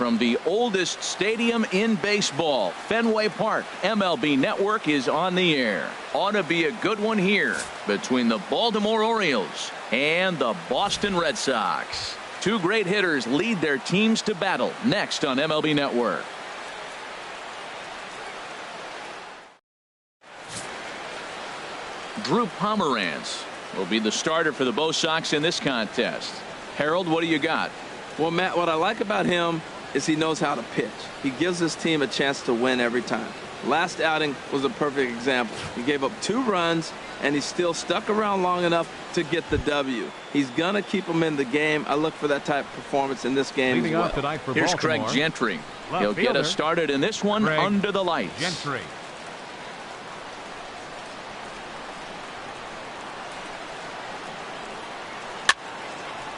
from the oldest stadium in baseball, Fenway Park. MLB Network is on the air. Ought to be a good one here between the Baltimore Orioles and the Boston Red Sox. Two great hitters lead their teams to battle next on MLB Network. Drew Pomeranz will be the starter for the Bo Sox in this contest. Harold, what do you got? Well, Matt, what I like about him is he knows how to pitch. He gives his team a chance to win every time. Last outing was a perfect example. He gave up 2 runs, and he still stuck around long enough to get the W. He's going to keep them in the game. I look for that type of performance in this game as well. Here's Craig Gentry. He'll get us started in this one under the lights. Gentry.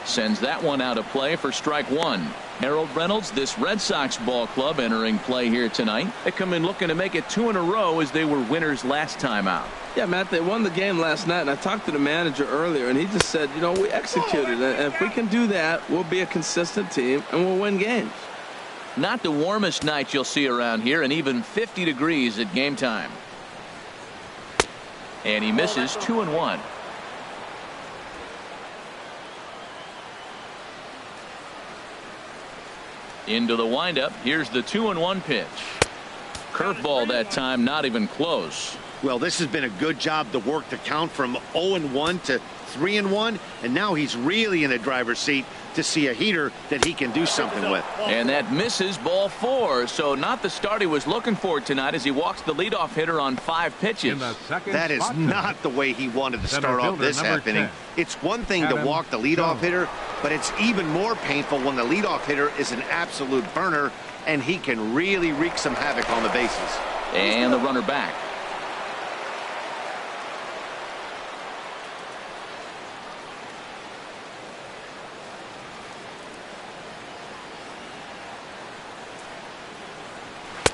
Sends that one out of play for strike 1. Harold Reynolds, this Red Sox ball club entering play here tonight. They come in looking to make it 2 in a row as they were winners last time out. Yeah, Matt, they won the game last night, and I talked to the manager earlier, and he just said, you know, we executed, and if we can do that, we'll be a consistent team, and we'll win games. Not the warmest night you'll see around here, and even 50 degrees at game time. And he misses 2-1. Into the windup. Here's the 2-1 pitch. Curveball that time, not even close. Well, this has been a good job to work the count from 0-1 to 3-1, and now he's really in the driver's seat to see a heater that he can do something with. And that misses, ball 4. So not the start he was looking for tonight as he walks the leadoff hitter on 5 pitches. That is not the way he wanted to start off this half inning. It's one thing to walk the leadoff hitter, but it's even more painful when the leadoff hitter is an absolute burner, and he can really wreak some havoc on the bases. And the runner back.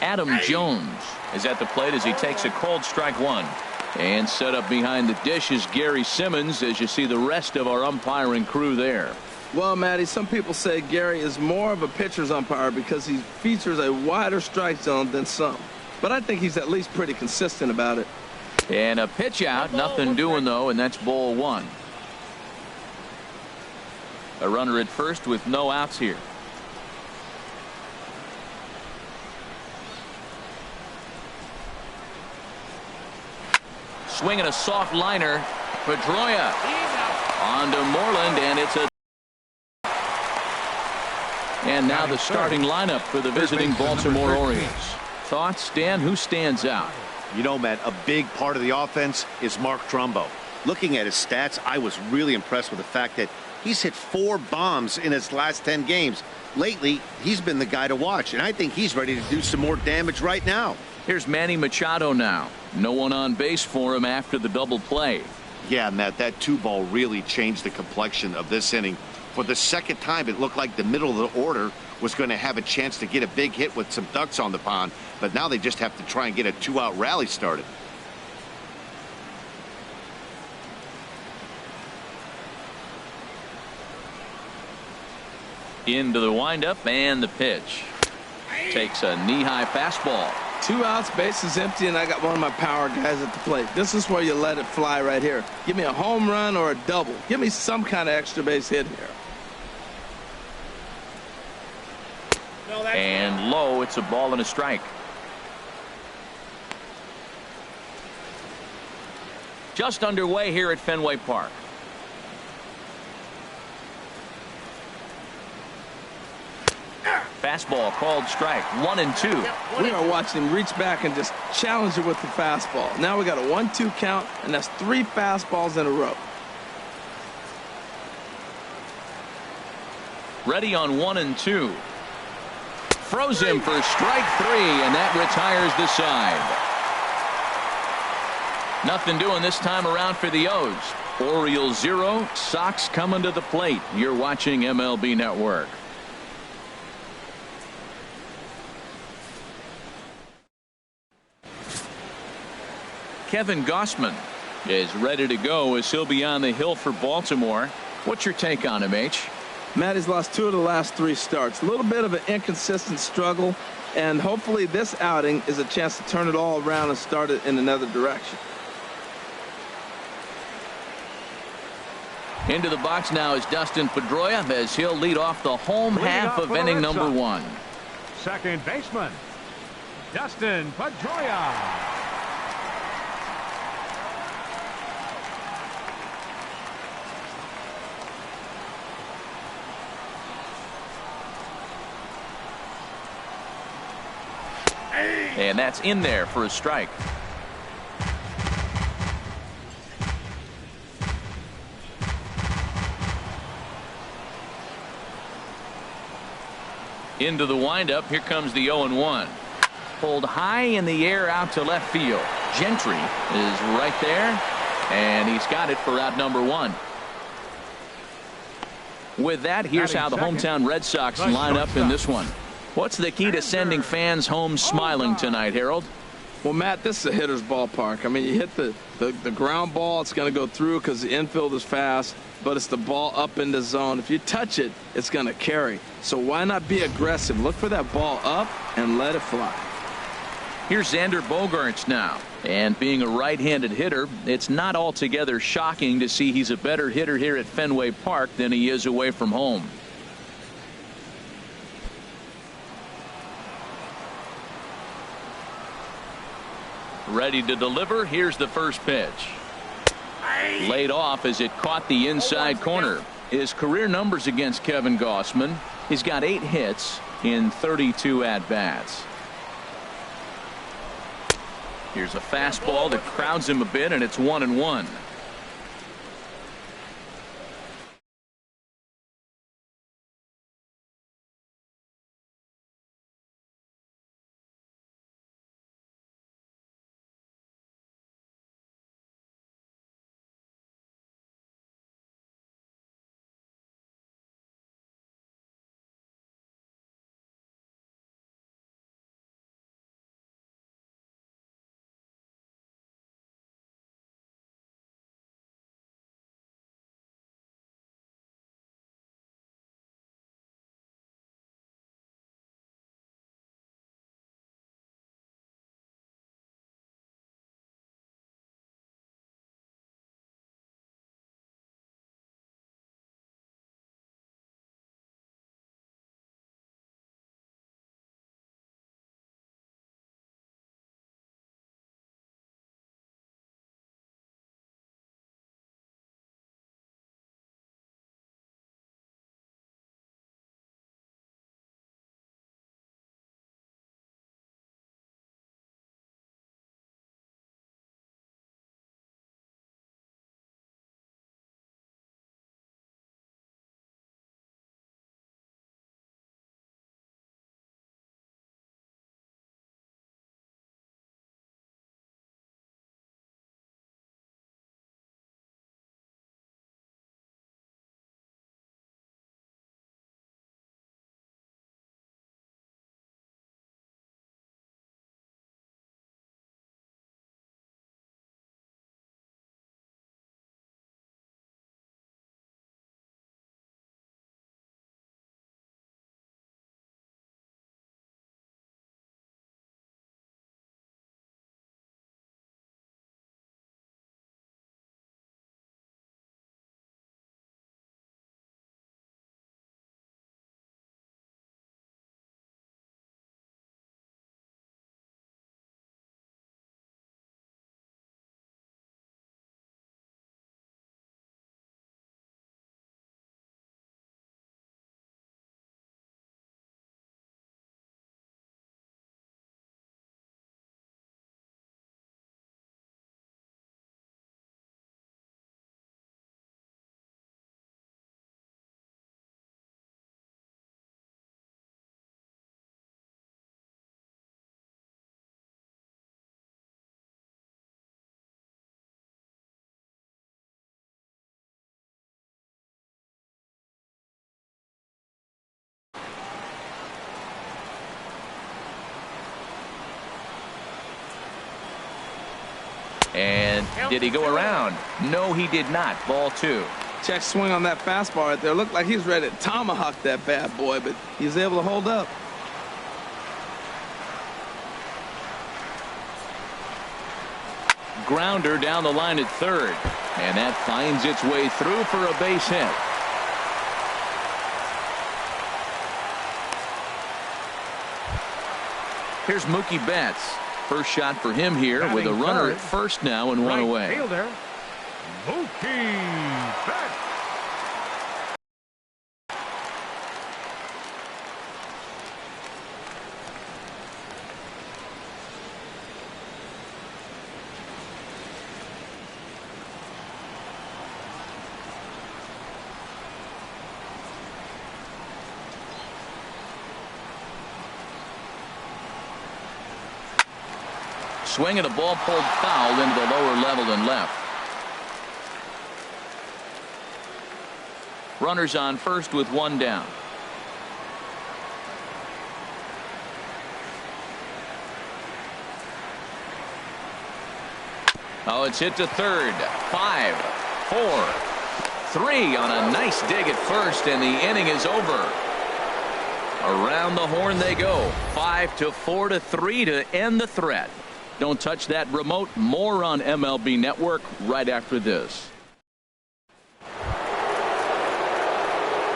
Adam Jones is at the plate as he takes a cold strike 1. And set up behind the dish is Gary Simmons as you see the rest of our umpiring crew there. Well, Matty, some people say Gary is more of a pitcher's umpire because he features a wider strike zone than some. But I think he's at least pretty consistent about it. And a pitch out, nothing doing though, and that's ball 1. A runner at first with no outs here. Swinging a soft liner. Pedroia on to Moreland, and it's a. And now the starting lineup for the visiting Baltimore Orioles. Thoughts, Dan? Who stands out? You know, Matt, a big part of the offense is Mark Trumbo. Looking at his stats, I was really impressed with the fact that he's hit 4 bombs in his last 10 games. Lately, he's been the guy to watch, and I think he's ready to do some more damage right now. Here's Manny Machado now. No one on base for him after the double play. Yeah, Matt, that 2-ball really changed the complexion of this inning. For the second time, it looked like the middle of the order was going to have a chance to get a big hit with some ducks on the pond, but now they just have to try and get a 2-out rally started. Into the windup and the pitch. Takes a knee-high fastball. 2 outs, base is empty, and I got one of my power guys at the plate. This is where you let it fly right here. Give me a home run or a double. Give me some kind of extra base hit here. And low, it's a ball and a strike. Just underway here at Fenway Park. Fastball called strike. 1-2. We are watching him reach back and just challenge it with the fastball. Now we got a 1-2 count, and that's 3 fastballs in a row. Ready on 1-2. Froze him for strike 3, and that retires the side. Nothing doing this time around for the O's. Orioles 0, Sox coming to the plate. You're watching MLB Network. Kevin Gausman is ready to go as he'll be on the hill for Baltimore. What's your take on him, H? Matt, he's lost 2 of the last 3 starts. A little bit of an inconsistent struggle, and hopefully this outing is a chance to turn it all around and start it in another direction. Into the box now is Dustin Pedroia as he'll lead off the home half of inning number 1. Second baseman, Dustin Pedroia. And that's in there for a strike. Into the windup. Here comes the 0-1. Pulled high in the air out to left field. Gentry is right there, and he's got it for out number 1. With that, here's how the hometown Red Sox line up in this one. What's the key to sending fans home smiling tonight, Harold? Well, Matt, this is a hitter's ballpark. I mean, you hit the ground ball, it's going to go through because the infield is fast, but it's the ball up in the zone. If you touch it, it's going to carry. So why not be aggressive? Look for that ball up and let it fly. Here's Xander Bogaerts now. And being a right-handed hitter, it's not altogether shocking to see he's a better hitter here at Fenway Park than he is away from home. Ready to deliver. Here's the first pitch. Laid off as it caught the inside corner. His career numbers against Kevin Gausman. He's got 8 hits in 32 at-bats. Here's a fastball that crowds him a bit, and it's 1-1. And did he go around? No, he did not. Ball 2. Check swing on that fastball right there. Looked like he was ready to tomahawk that bad boy, but he was able to hold up. Grounder down the line at third, and that finds its way through for a base hit. Here's Mookie Betts. First shot for him here with a runner at first now and one away. Fielder, Mookie Betts. Swing and a ball pulled foul into the lower level and left. Runners on first with one down. Oh, it's hit to third. 5, 4, 3 on a nice dig at first, and the inning is over. Around the horn they go. 5 to 4 to 3 to end the threat. Don't touch that remote. More on MLB Network right after this.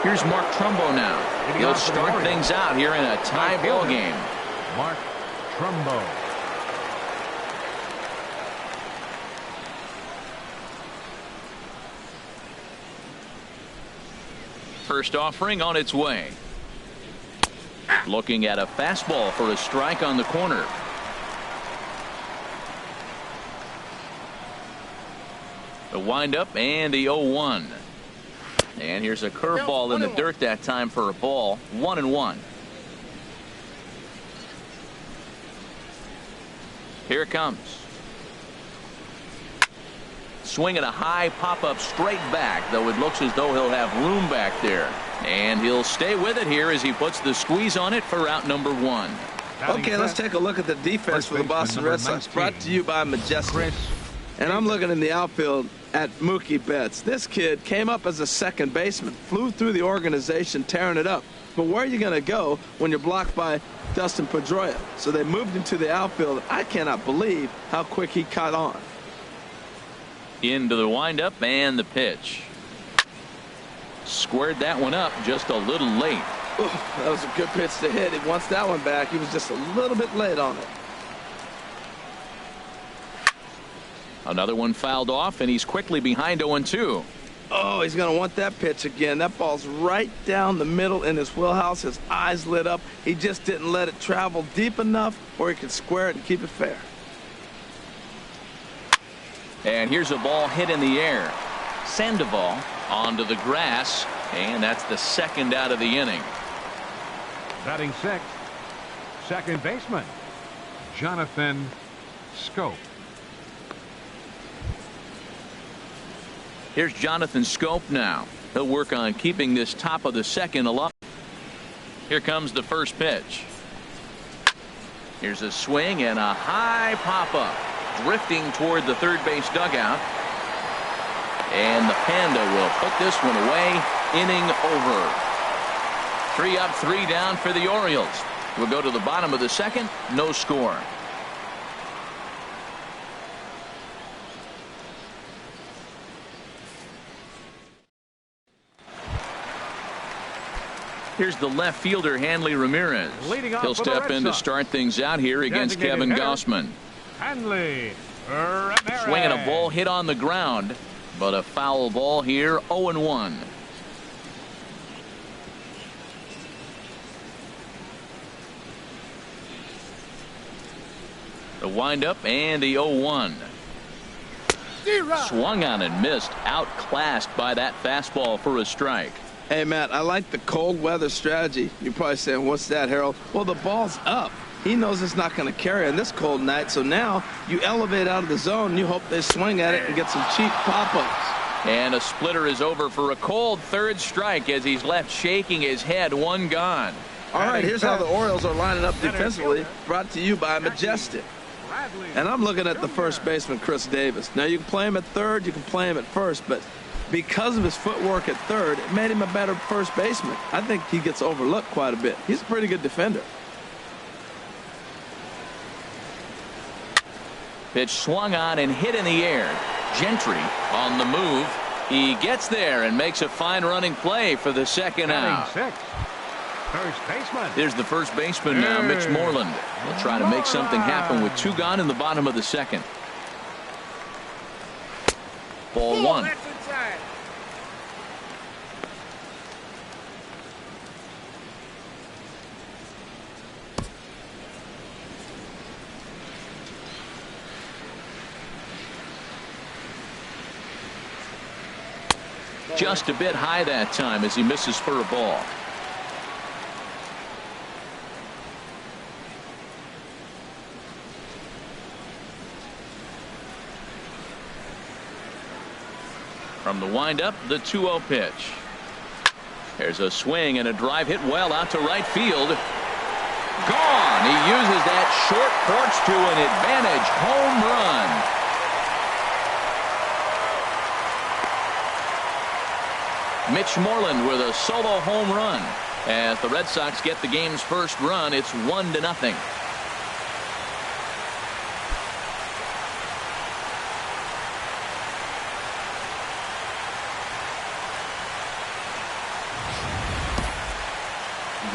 Here's Mark Trumbo now. He'll start things out here in a tie ball game. Mark Trumbo. First offering on its way. Looking at a fastball for a strike on the corner. The windup and the 0-1. And here's a curveball in the dirt that time for a ball. 1-1. Here it comes. Swinging a high pop-up straight back, though it looks as though he'll have room back there. And he'll stay with it here as he puts the squeeze on it for out number 1. Okay, let's take a look at the defense for the Boston Red Sox. Brought to you by Majestic. And I'm looking in the outfield at Mookie Betts. This kid came up as a second baseman, flew through the organization, tearing it up. But where are you going to go when you're blocked by Dustin Pedroia? So they moved him to the outfield. I cannot believe how quick he caught on. Into the windup and the pitch. Squared that one up just a little late. Ooh, that was a good pitch to hit. He wants that one back. He was just a little bit late on it. Another one fouled off, and he's quickly behind 0-2. Oh, he's going to want that pitch again. That ball's right down the middle in his wheelhouse. His eyes lit up. He just didn't let it travel deep enough where he could square it and keep it fair. And here's a ball hit in the air. Sandoval onto the grass, and that's the second out of the inning. Batting sixth, second baseman, Jonathan Schoop. Here's Jonathan Schoop now. He'll work on keeping this top of the second alive. Here comes the first pitch. Here's a swing and a high pop-up. Drifting toward the third base dugout. And the Panda will put this one away. Inning over. 3 up, 3 down for the Orioles. We'll go to the bottom of the second. No score. Here's the left fielder, Hanley Ramirez. He'll step in to start things out here against Kevin Gausman. Hanley Ramirez. Swinging a ball hit on the ground, but a foul ball here, 0-1. The windup and the 0-1. Swung on and missed, outclassed by that fastball for a strike. Hey, Matt, I like the cold weather strategy. You're probably saying, what's that, Harold? Well, the ball's up. He knows it's not going to carry on this cold night, so now you elevate out of the zone, and you hope they swing at it and get some cheap pop-ups. And a splitter is over for a cold third strike as he's left shaking his head. One gone. All right, here's how the Orioles are lining up defensively, brought to you by Majestic. And I'm looking at the first baseman, Chris Davis. Now, you can play him at third, you can play him at first, but Because of his footwork at third, it made him a better first baseman. I think he gets overlooked quite a bit. He's a pretty good defender. Pitch swung on and hit in the air. Gentry on the move. He gets there and makes a fine running play for the second out. Six. First baseman. Here's the first baseman now, Mitch Moreland. He'll try to make something happen with 2 gone in the bottom of the second. Ball 1. That's inside. Just a bit high that time as he misses for a ball. From the windup, the 2-0 pitch. There's a swing and a drive hit well out to right field. Gone. He uses that short porch to an advantage home run. Mitch Moreland with a solo home run. As the Red Sox get the game's first run, it's 1-0.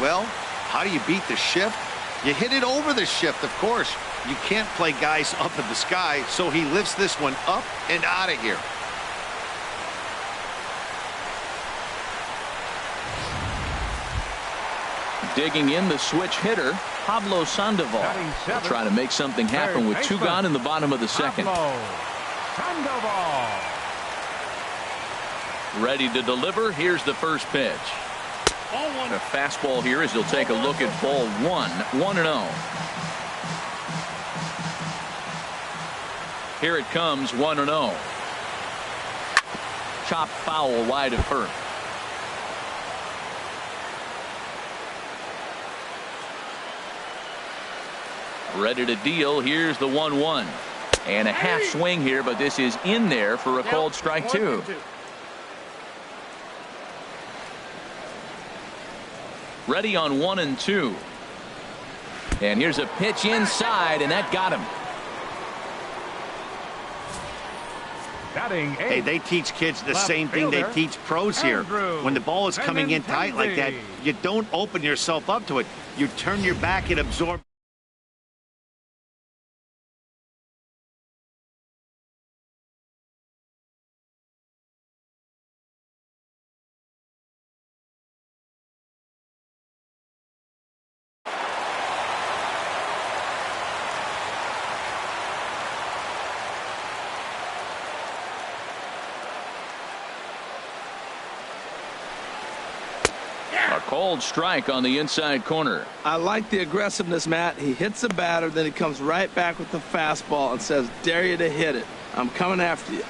Well, how do you beat the shift? You hit it over the shift, of course. You can't play guys up in the sky, so he lifts this one up and out of here. Digging in the switch hitter, Pablo Sandoval. Will try to make something happen with 2 gone in the bottom of the second. Sandoval. Ready to deliver. Here's the first pitch. A fastball here as he'll take a look at ball 1. 1-0. Here it comes, 1-0. Chopped foul wide of first. Ready to deal. Here's the 1-1. And a half swing here, but this is in there for a called strike 2. Ready on 1 and 2. And here's a pitch inside, and that got him. Hey, they teach kids the same thing they teach pros here. When the ball is coming in tight like that, you don't open yourself up to it. You turn your back and absorb. Called strike on the inside corner. I like the aggressiveness, Matt. He hits the batter, then he comes right back with the fastball and says, dare you to hit it. I'm coming after you.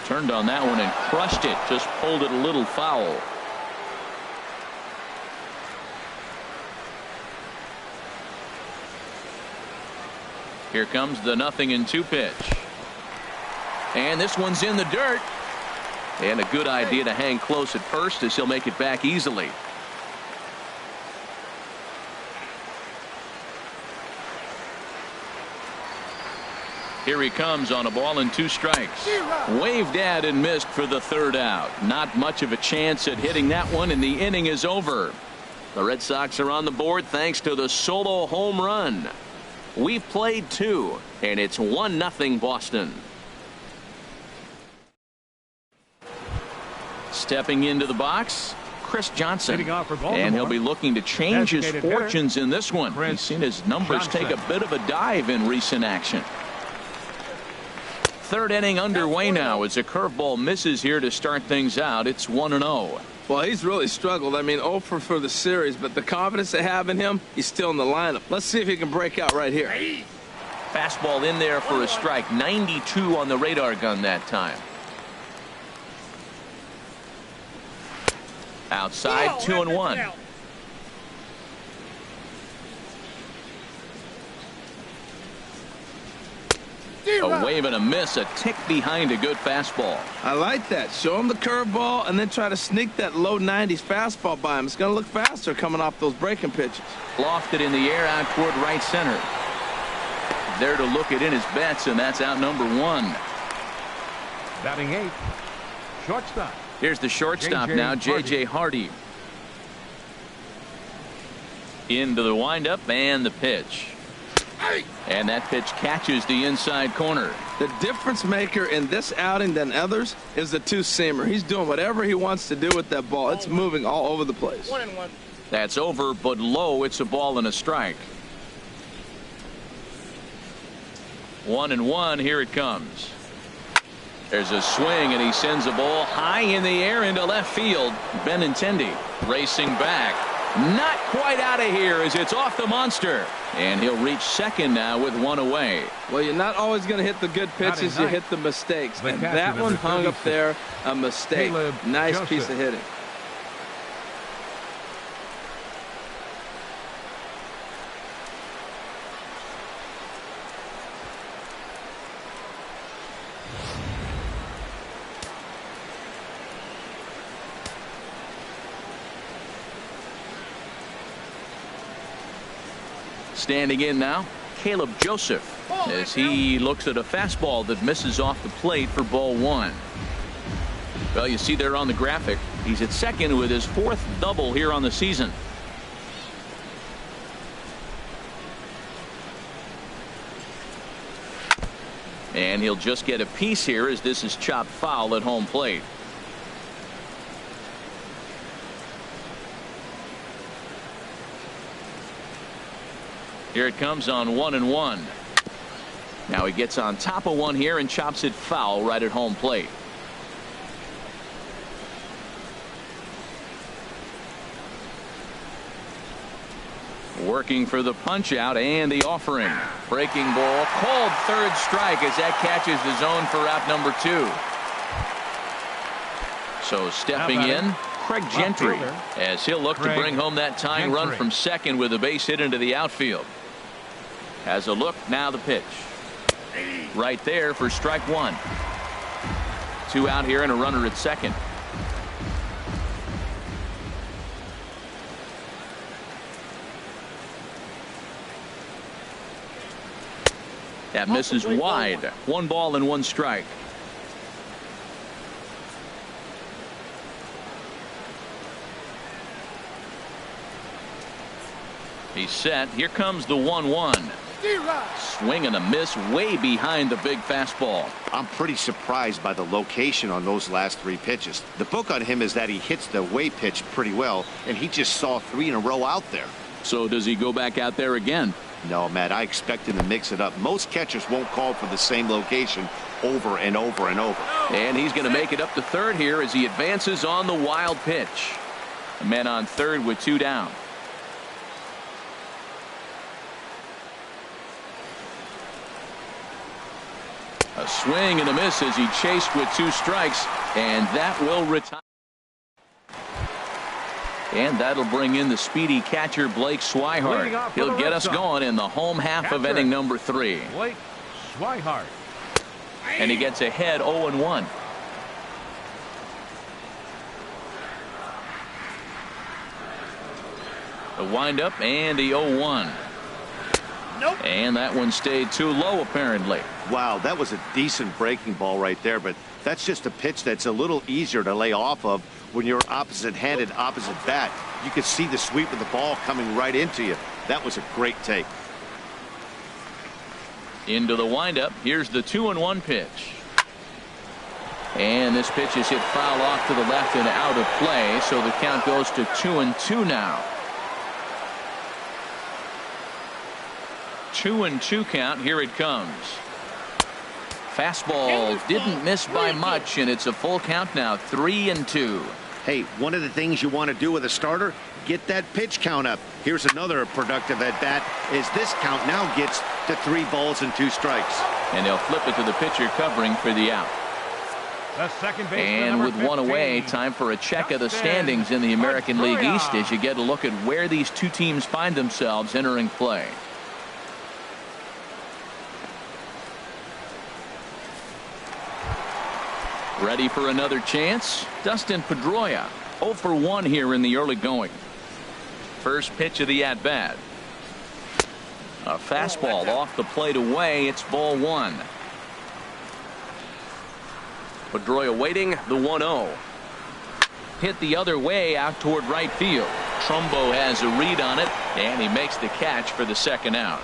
Turned on that one and crushed it. Just pulled it a little foul. Here comes the 0-2 pitch. And this one's in the dirt. And a good idea to hang close at first as he'll make it back easily. Here he comes on a ball and 2 strikes. Waved at and missed for the 3rd out. Not much of a chance at hitting that one, and the inning is over. The Red Sox are on the board thanks to the solo home run. We've played 2, and it's 1-0 Boston. Stepping into the box, Chris Johnson. And he'll be looking to change his fortunes in this one. He's seen his numbers take a bit of a dive in recent action. 3rd inning underway now as a curveball misses here to start things out. It's 1-0. Well, he's really struggled. I mean, 0 for the series, but the confidence they have in him, he's still in the lineup. Let's see if he can break out right here. Fastball in there for a strike. 92 on the radar gun that time. Outside, 2-1. A wave and a miss, a tick behind a good fastball. I like that. Show him the curveball and then try to sneak that low 90s fastball by him. It's going to look faster coming off those breaking pitches. Lofted in the air out toward right center. There to look it in his bets, and that's out number 1. Batting 8th, shortstop. Here's the shortstop now, J.J. Hardy. Into the windup and the pitch. And that pitch catches the inside corner. The difference maker in this outing than others is the two-seamer. He's doing whatever he wants to do with that ball. It's moving all over the place. 1-1. That's over, but low. It's a ball and a strike. 1-1. Here it comes. There's a swing, and he sends a ball high in the air into left field. Benintendi racing back. Not quite out of here as it's off the monster. And he'll reach second now with 1 away. Well, you're not always going to hit the good pitches. You hit the mistakes. And that one hung up there, a mistake. Nice piece of hitting. Standing in now, Caleb Joseph, as he looks at a fastball that misses off the plate for ball 1. Well, you see there on the graphic, he's at second with his 4th double here on the season. And he'll just get a piece here as this is chopped foul at home plate. Here it comes on 1-1. Now he gets on top of one here and chops it foul right at home plate. Working for the punch out and the offering. Breaking ball called third strike as that catches the zone for out number 2. So stepping in, Craig Gentry, as he'll look to bring home that tying run from second with a base hit into the outfield. Has a look, now the pitch. Right there for strike 1. 2 out here and a runner at second. That misses wide. 1 ball and 1 strike. He's set. Here comes the 1-1. Swing and a miss way behind the big fastball. I'm pretty surprised by the location on those last 3 pitches. The book on him is that he hits the away pitch pretty well, and he just saw 3 in a row out there. So does he go back out there again? No, Matt, I expect him to mix it up. Most catchers won't call for the same location over and over and over. And he's going to make it up to third here as he advances on the wild pitch. A man on third with 2 down. A swing and a miss as he chased with 2 strikes, and that will retire. And that'll bring in the speedy catcher Blake Swihart. He'll get us going in the home half of inning number 3. Blake Swihart. And he gets ahead 0-1. The windup and the 0-1. Nope. And that one stayed too low apparently. Wow, that was a decent breaking ball right there, but that's just a pitch that's a little easier to lay off of when you're opposite-handed, opposite bat. You could see the sweep of the ball coming right into you. That was a great take. Into the windup. Here's the 2-1 pitch. And this pitch is hit foul off to the left and out of play, so the count goes to 2-2 now. 2-2 count. Here it comes. Fastball didn't miss by much, and it's a full count now. 3-2. Hey, one of the things you want to do with a starter, get that pitch count up. Here's another productive at bat as this count now gets to 3 balls and 2 strikes. And they'll flip it to the pitcher covering for the out. The second baseman, and with 1 away, 15, time for a check of the standings in the American League East as you get a look at where these 2 teams find themselves entering play. Ready for another chance? Dustin Pedroia, 0 for 1 here in the early going. First pitch of the at-bat. A fastball off the plate away. It's ball 1. Pedroia waiting, the 1-0. Hit the other way out toward right field. Trumbo has a read on it, and he makes the catch for the second out.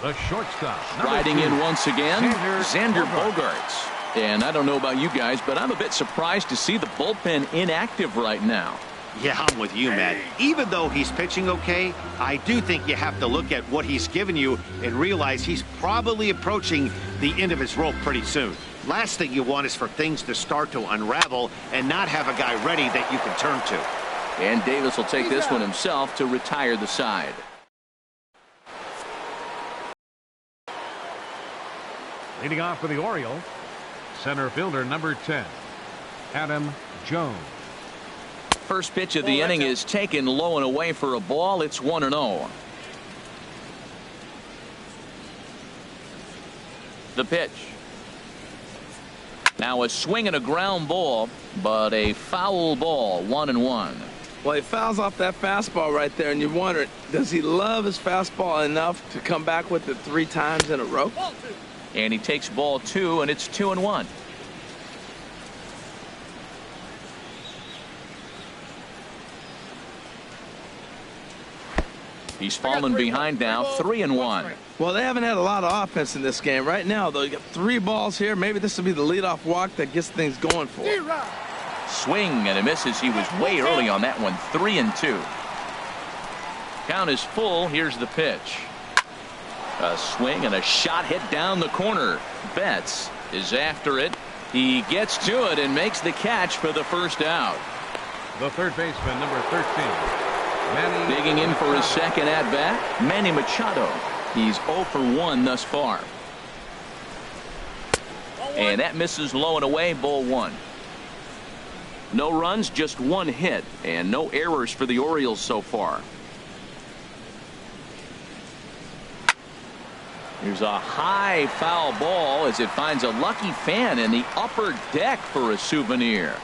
The shortstop. Riding in once again, Xander Bogaerts. And I don't know about you guys, but I'm a bit surprised to see the bullpen inactive right now. Yeah, I'm with you, Matt. Even though he's pitching okay, I do think you have to look at what he's given you and realize he's probably approaching the end of his rope pretty soon. Last thing you want is for things to start to unravel and not have a guy ready that you can turn to. And Davis will take this one himself to retire the side. Leading off for the Orioles, center fielder number 10, Adam Jones. First pitch of the inning is taken low and away for a ball. It's 1-0. The pitch. Now a swing and a ground ball, but a foul ball, 1-1. Well, he fouls off that fastball right there, and you wonder, does he love his fastball enough to come back with it 3 times in a row? And he takes ball 2, and it's 2-1. He's fallen behind now, 3-1. Well, they haven't had a lot of offense in this game. Right now, though, you got 3 balls here. Maybe this will be the leadoff walk that gets things going for him. Swing and a misses. He was way early on that one. 3-2. Count is full. Here's the pitch. A swing and a shot hit down the corner. Betts is after it. He gets to it and makes the catch for the first out. The third baseman, number 13, Manny. Digging in for his second at bat, Manny Machado. He's 0 for 1 thus far. And that misses low and away, ball 1. No runs, just 1 hit, and no errors for the Orioles so far. Here's a high foul ball as it finds a lucky fan in the upper deck for a souvenir.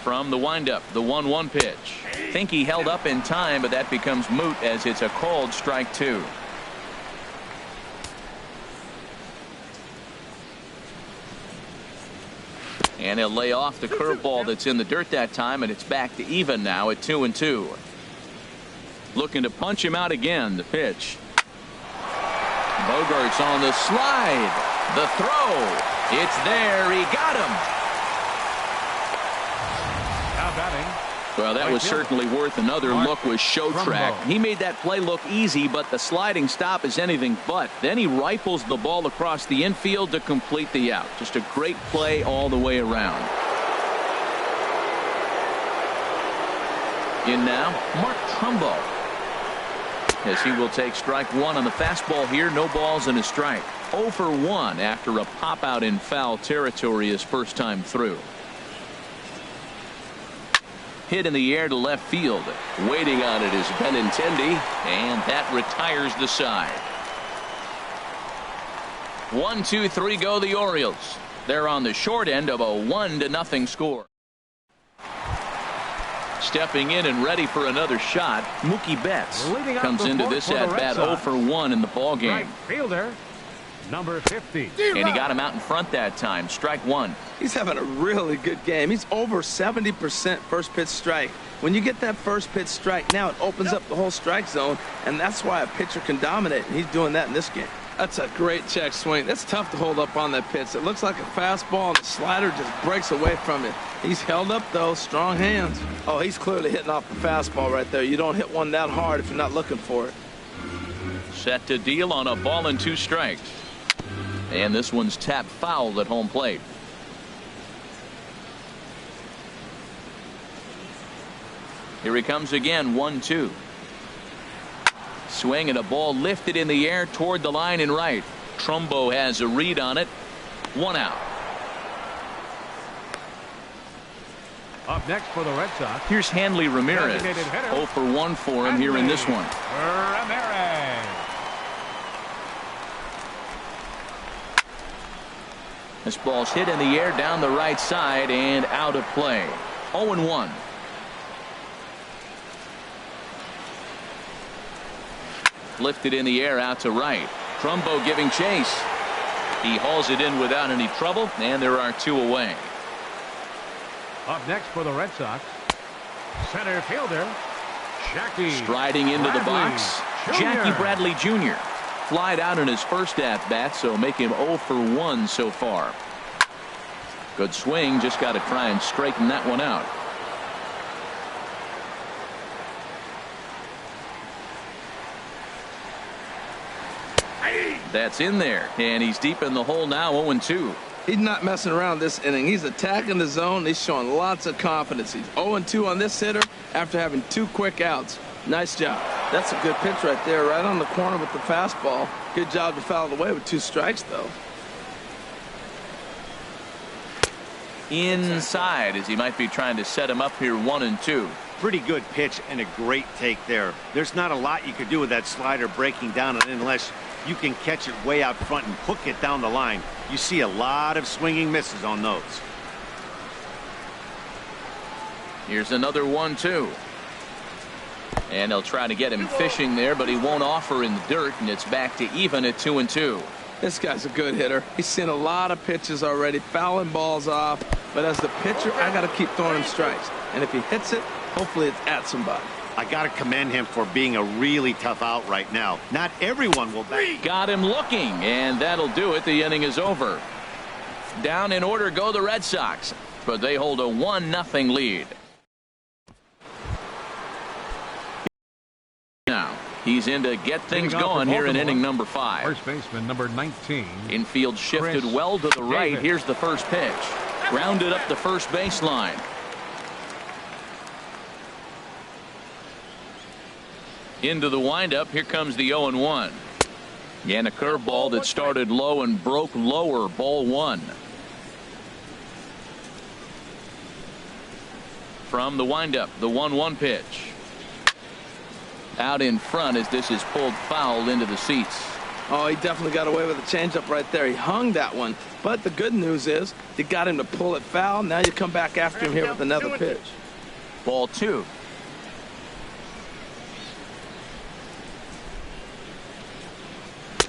From the windup, the 1-1 pitch. Think he held up in time, but that becomes moot as it's a called strike 2. And he'll lay off the curveball that's in the dirt that time, and it's back to even now at 2-2. Looking to punch him out again. The pitch. Bogaerts on the slide. The throw. It's there. He got him. Now batting. Well, that was certainly worth another look with show track. He made that play look easy, but the sliding stop is anything but. Then he rifles the ball across the infield to complete the out. Just a great play all the way around. In now, Mark Trumbo, as he will take strike 1 on the fastball here. No balls and a strike. 0 for 1 after a pop out in foul territory his first time through. Hit in the air to left field. Waiting on it is Benintendi, and that retires the side. 1-2-3 go the Orioles. They're on the short end of a 1-0 score. Stepping in and ready for another shot, Mookie Betts comes into this at bat 0 for 1 in the ball game. Right fielder, number 50. And he got him out in front that time. Strike 1. He's having a really good game. He's over 70% first pitch strike. When you get that first pitch strike, now it opens up the whole strike zone, and that's why a pitcher can dominate, and he's doing that in this game. That's a great check swing. That's tough to hold up on that pitch. It looks like a fastball, and the slider just breaks away from it. He's held up, though. Strong hands. Oh, he's clearly hitting off the fastball right there. You don't hit one that hard if you're not looking for it. Set to deal on a ball and 2 strikes. And this one's tapped foul at home plate. Here he comes again, 1-2. Swing and a ball lifted in the air toward the line and right. Trumbo has a read on it. 1 out. Up next for the Red Sox. Here's Hanley Ramirez. 0 for 1 for him here in this one. Ramirez. This ball's hit in the air down the right side and out of play. 0-1. Lifted in the air out to right. Trumbo giving chase. He hauls it in without any trouble, and there are 2 away. Up next for the Red Sox, center fielder Jackie. Striding into the box, Jackie Bradley Jr. Flied out in his first at-bat, so make him 0 for 1 so far. Good swing, just got to try and straighten that one out. That's in there, and he's deep in the hole now. 0-2. He's not messing around this inning. He's attacking the zone. He's showing lots of confidence. He's 0-2 on this hitter after having 2 quick outs. Nice job. That's a good pitch right there, right on the corner with the fastball. Good job to foul it away with 2 strikes, though. Inside, as he might be trying to set him up here. 1-2. Pretty good pitch and a great take there. There's not a lot you could do with that slider breaking down unless you can catch it way out front and hook it down the line. You see a lot of swinging misses on those. Here's another 1-2. And they'll try to get him fishing there, but he won't offer in the dirt, and it's back to even at 2-2. This guy's a good hitter. He's seen a lot of pitches already, fouling balls off. But as the pitcher, I got to keep throwing him strikes. And if he hits it, hopefully it's at somebody. I got to commend him for being a really tough out right now. Not everyone will bat. Got him looking, and that'll do it. The inning is over. Down in order go the Red Sox, but they hold a 1-0 lead. Now he's in to get things going here in inning number 5. First baseman number 19. Infield shifted well to the right. Here's the first pitch. Grounded up the first baseline. Into the windup. Here comes the 0-1. And a curveball that started low and broke lower. Ball 1. From the windup, the 1-1 pitch. Out in front as this is pulled foul into the seats. Oh, he definitely got away with a changeup right there. He hung that one. But the good news is you got him to pull it foul. Now you come back after him here with another pitch. Ball 2.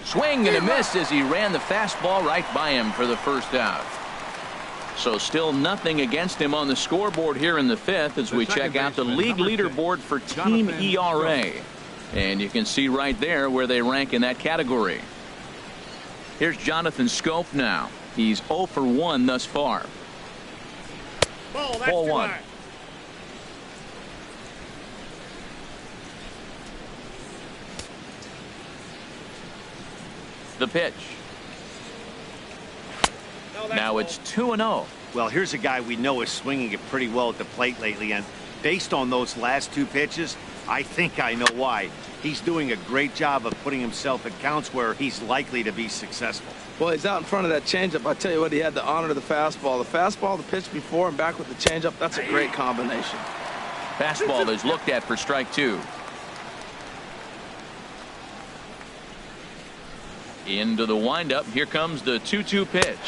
Swing and a miss as he ran the fastball right by him for the first out. So still nothing against him on the scoreboard here in the 5th as we check out the league leaderboard for team ERA. And you can see right there where they rank in that category. Here's Jonathan Schoop now. He's 0 for 1 thus far. Ball 1. The pitch. Now it's 2-0. Well, here's a guy we know is swinging it pretty well at the plate lately, and based on those last 2 pitches, I think I know why. He's doing a great job of putting himself at counts where he's likely to be successful. Well, he's out in front of that changeup. I tell you what, he had to honor the fastball. The fastball, the pitch before, and back with the changeup. That's a great combination. Fastball is looked at for strike 2. Into the windup. Here comes the 2-2 pitch.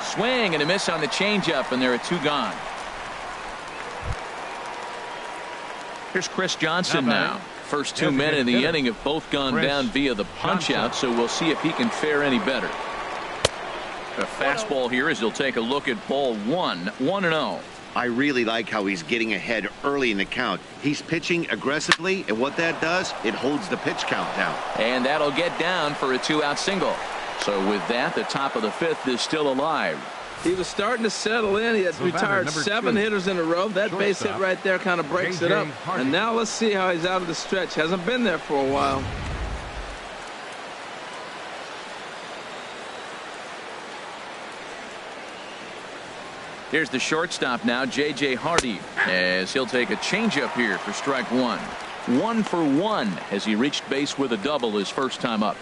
Swing and a miss on the changeup, and there are 2 gone. Here's Chris Johnson now. First 2 men in the inning have both gone down via the punch out, so we'll see if he can fare any better. A fastball here as he'll take a look at ball 1. 1-0. I really like how he's getting ahead early in the count. He's pitching aggressively, and what that does, it holds the pitch count down. And that'll get down for a 2-out single. So with that, the top of the 5th is still alive. He was starting to settle in. He has retired 7 hitters in a row. That base hit right there kind of breaks it up. And now let's see how he's out of the stretch. Hasn't been there for a while. Here's the shortstop now, J.J. Hardy, as he'll take a changeup here for strike 1. 1 for 1 as he reached base with a double his first time up.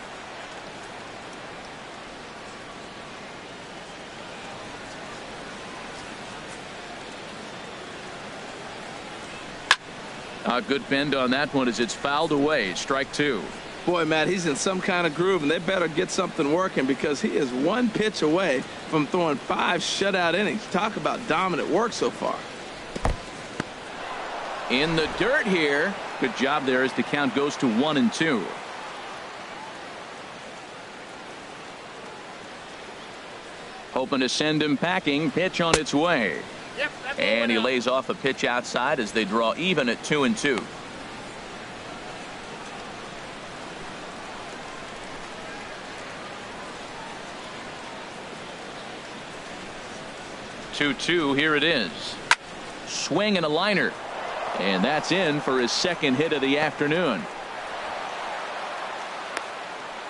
A good bend on that one as it's fouled away. Strike 2. Boy, Matt, he's in some kind of groove, and they better get something working because he is one pitch away from throwing 5 shutout innings. Talk about dominant work so far. In the dirt here. Good job there as the count goes to 1-2. Hoping to send him packing. Pitch on its way. Yep, and he lays off a pitch outside as they draw even at 2-2. Here it is. Swing and a liner. And that's in for his second hit of the afternoon.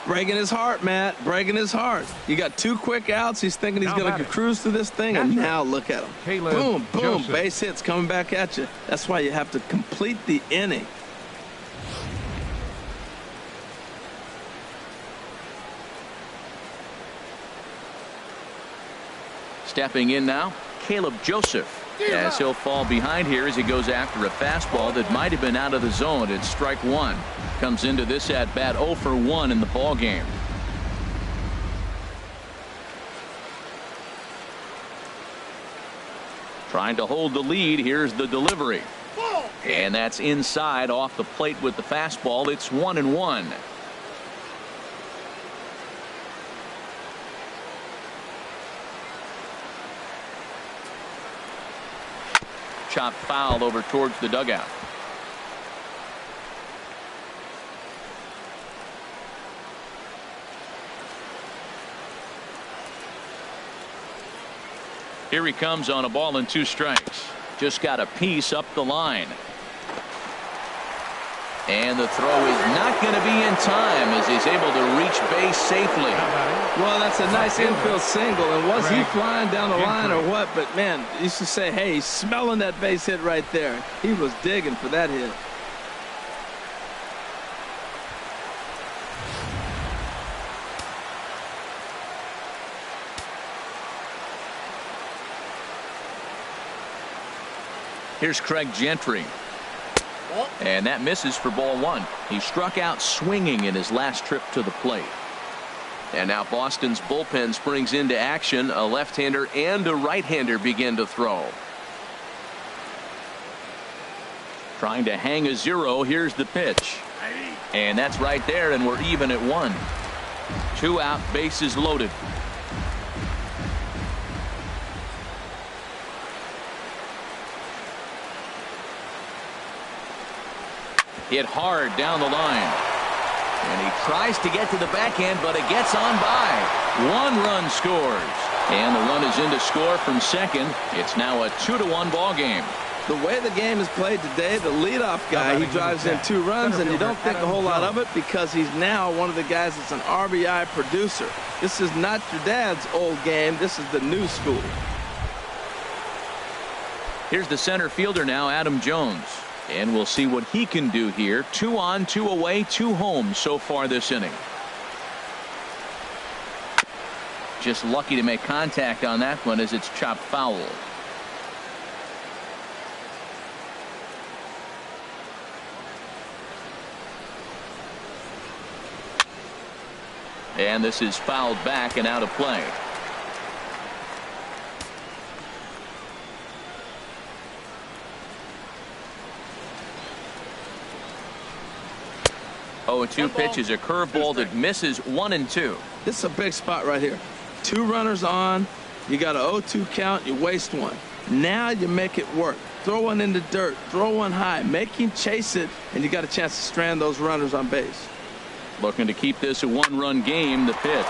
Breaking his heart, Matt. Breaking his heart. You got 2 quick outs. He's thinking he's going to cruise through this thing, and now look at him. Boom, boom. Joseph. Base hits coming back at you. That's why you have to complete the inning. Stepping in now, Caleb Joseph. As he'll fall behind here as he goes after a fastball that might have been out of the zone. It's strike 1. Comes into this at bat 0 for 1 in the ball game. Trying to hold the lead. Here's the delivery. And that's inside off the plate with the fastball. It's 1-1. Chop foul over towards the dugout. Here he comes on a ball and 2 strikes. Just got a piece up the line. And the throw is not going to be in time as he's able to reach base safely. Well, that's a nice infield single. And was he flying down the line or what? But, man, you should say, hey, he's smelling that base hit right there. He was digging for that hit. Here's Craig Gentry. And that misses for ball 1. He struck out swinging in his last trip to the plate. And now Boston's bullpen springs into action. A left-hander and a right-hander begin to throw. Trying to hang a 0. Here's the pitch. And that's right there, and we're even at 1. 2 out, bases loaded. Hit hard down the line. And he tries to get to the backhand, but it gets on by. 1 run scores. And the run is in to score from second. It's now a 2-1 ball game. The way the game is played today, the leadoff guy, he drives in 2 runs, and you don't think a whole lot of it because he's now one of the guys that's an RBI producer. This is not your dad's old game. This is the new school. Here's the center fielder now, Adam Jones. And we'll see what he can do here. 2 on, 2 away, 2 home so far this inning. Just lucky to make contact on that one as it's chopped foul. And this is fouled back and out of play. Oh, 2 pitches, a curveball that misses 1-2. This is a big spot right here. 2 runners on. You got an 0-2 count. You waste 1. Now you make it work. Throw one in the dirt. Throw one high. Make him chase it, and you got a chance to strand those runners on base. Looking to keep this a 1-run game. The pitch.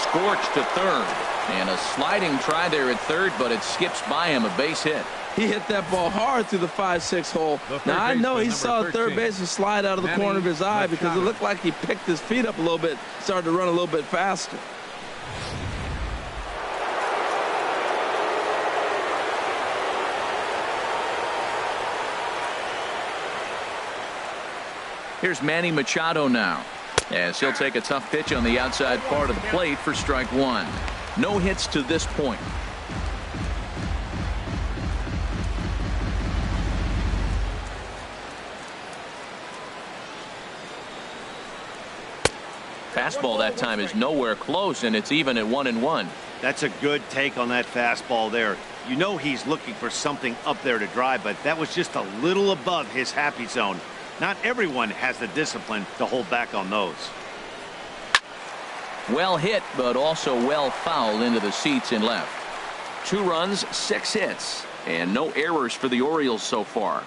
Scorched to third. And a sliding try there at third, but it skips by him. A base hit. He hit that ball hard through the 5-6 hole. Now, I know he saw the third baseman slide out of the corner of his eye because it looked like he picked his feet up a little bit, started to run a little bit faster. Here's Manny Machado now, as he'll take a tough pitch on the outside part of the plate for strike 1. No hits to this point. Fastball that time is nowhere close, and it's even at 1-1. That's a good take on that fastball there. You know he's looking for something up there to drive, but that was just a little above his happy zone. Not everyone has the discipline to hold back on those. Well hit, but also well fouled into the seats and left. 2 runs, 6 hits, and no errors for the Orioles so far.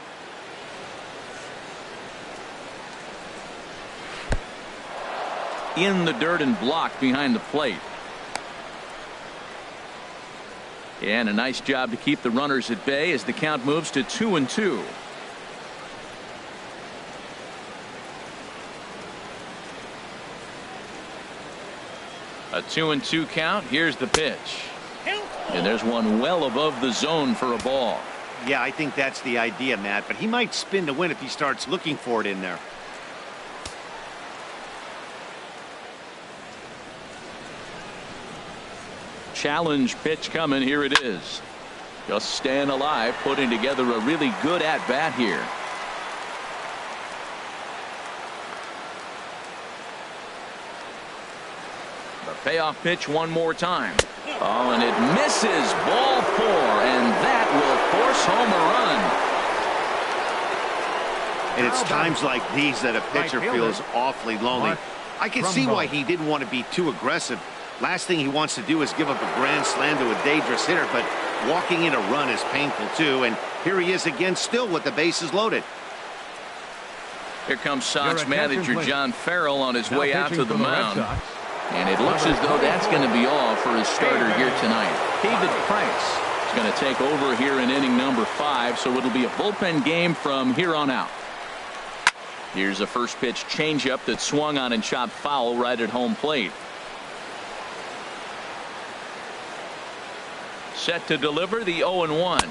In the dirt and blocked behind the plate. And a nice job to keep the runners at bay as the count moves to 2-2. A 2-2 count. Here's the pitch. And there's one well above the zone for a ball. Yeah, I think that's the idea, Matt, but he might spin to win if he starts looking for it in there. Challenge pitch coming. Here it is. Just staying alive, putting together a really good at bat here. The payoff pitch one more time. Oh, and it misses. Ball 4, and that will force home a run. And it's times like these that a pitcher feels awfully lonely. I can see why he didn't want to be too aggressive. Last thing he wants to do is give up a grand slam to a dangerous hitter, but walking in a run is painful too. And here he is again, still with the bases loaded. Here comes Sox manager John Farrell on his way out to the mound. And it looks as though that's going to be all for his starter here tonight. David Price is going to take over here in inning number 5, so it'll be a bullpen game from here on out. Here's a first pitch changeup that swung on and chopped foul right at home plate. Set to deliver the 0-1.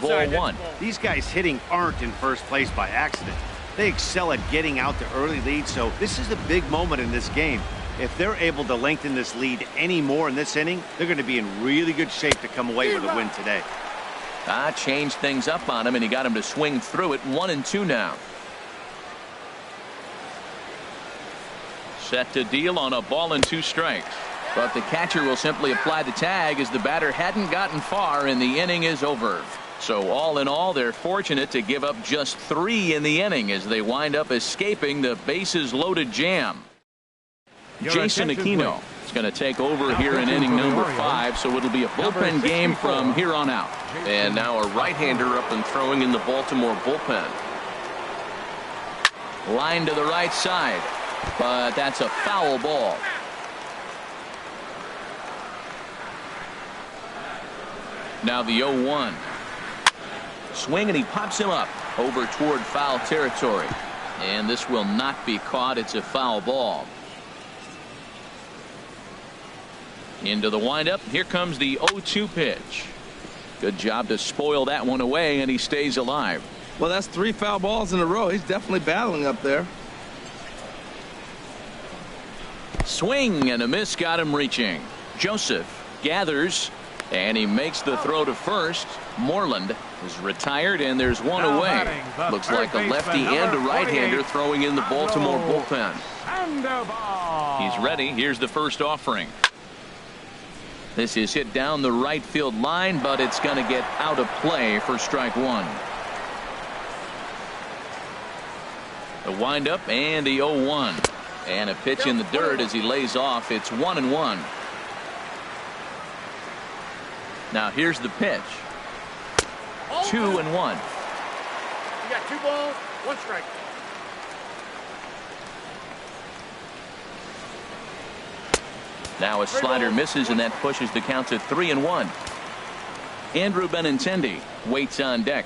Ball 1. These guys hitting aren't in first place by accident. They excel at getting out to early leads, so this is a big moment in this game. If they're able to lengthen this lead any more in this inning, they're going to be in really good shape to come away with a win today. Changed things up on him, and he got him to swing through it. 1-2 now. Set to deal on a ball and 2 strikes. But the catcher will simply apply the tag as the batter hadn't gotten far and the inning is over. So all in all, they're fortunate to give up just 3 in the inning as they wind up escaping the bases loaded jam. Jason Aquino is going to take over here in inning number 5, so it'll be a bullpen game from here on out. And now a right-hander up and throwing in the Baltimore bullpen. Line to the right side, but that's a foul ball. Now the 0-1. Swing, and he pops him up over toward foul territory. And this will not be caught. It's a foul ball. Into the windup. Here comes the 0-2 pitch. Good job to spoil that one away, and he stays alive. Well, that's 3 foul balls in a row. He's definitely battling up there. Swing and a miss got him reaching. Joseph gathers, and he makes the throw to first. Moreland is retired, and there's one away. Looks like a lefty and a right-hander throwing in the Baltimore bullpen. He's ready. Here's the first offering. This is hit down the right field line, but it's going to get out of play for strike 1. The windup and the 0-1. And a pitch in the dirt as he lays off. It's 1-1. Now here's the pitch. 2-1. You got 2 balls, 1 strike. Now a slider misses, and that pushes the count to 3-1. Andrew Benintendi waits on deck.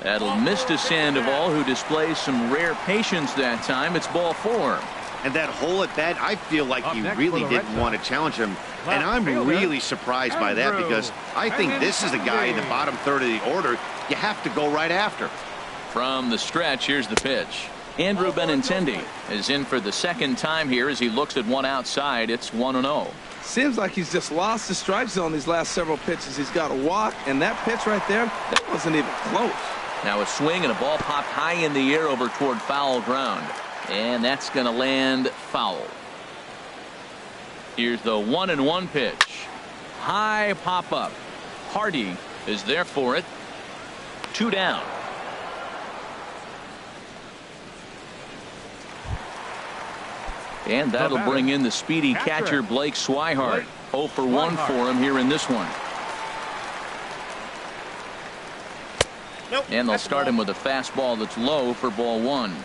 That'll miss to Sandoval, who displays some rare patience that time. It's ball 4. And that hole at bat, I feel like he really didn't want to challenge him. And I'm really surprised by that, because I think this is a guy in the bottom third of the order you have to go right after. From the stretch, here's the pitch. Andrew Benintendi is in for the second time here as he looks at one outside. It's 1-0. Seems like he's just lost the strike zone these last several pitches. He's got a walk, and that pitch right there, that wasn't even close. Now a swing, and a ball popped high in the air over toward foul ground. And that's going to land foul. Here's the 1-1 pitch. High pop up. Hardy is there for it. 2 down. And that'll bring in the speedy catcher Blake Swihart. 0 for 1 for him here in this one. Nope, and they'll start him with a fastball that's low for ball 1.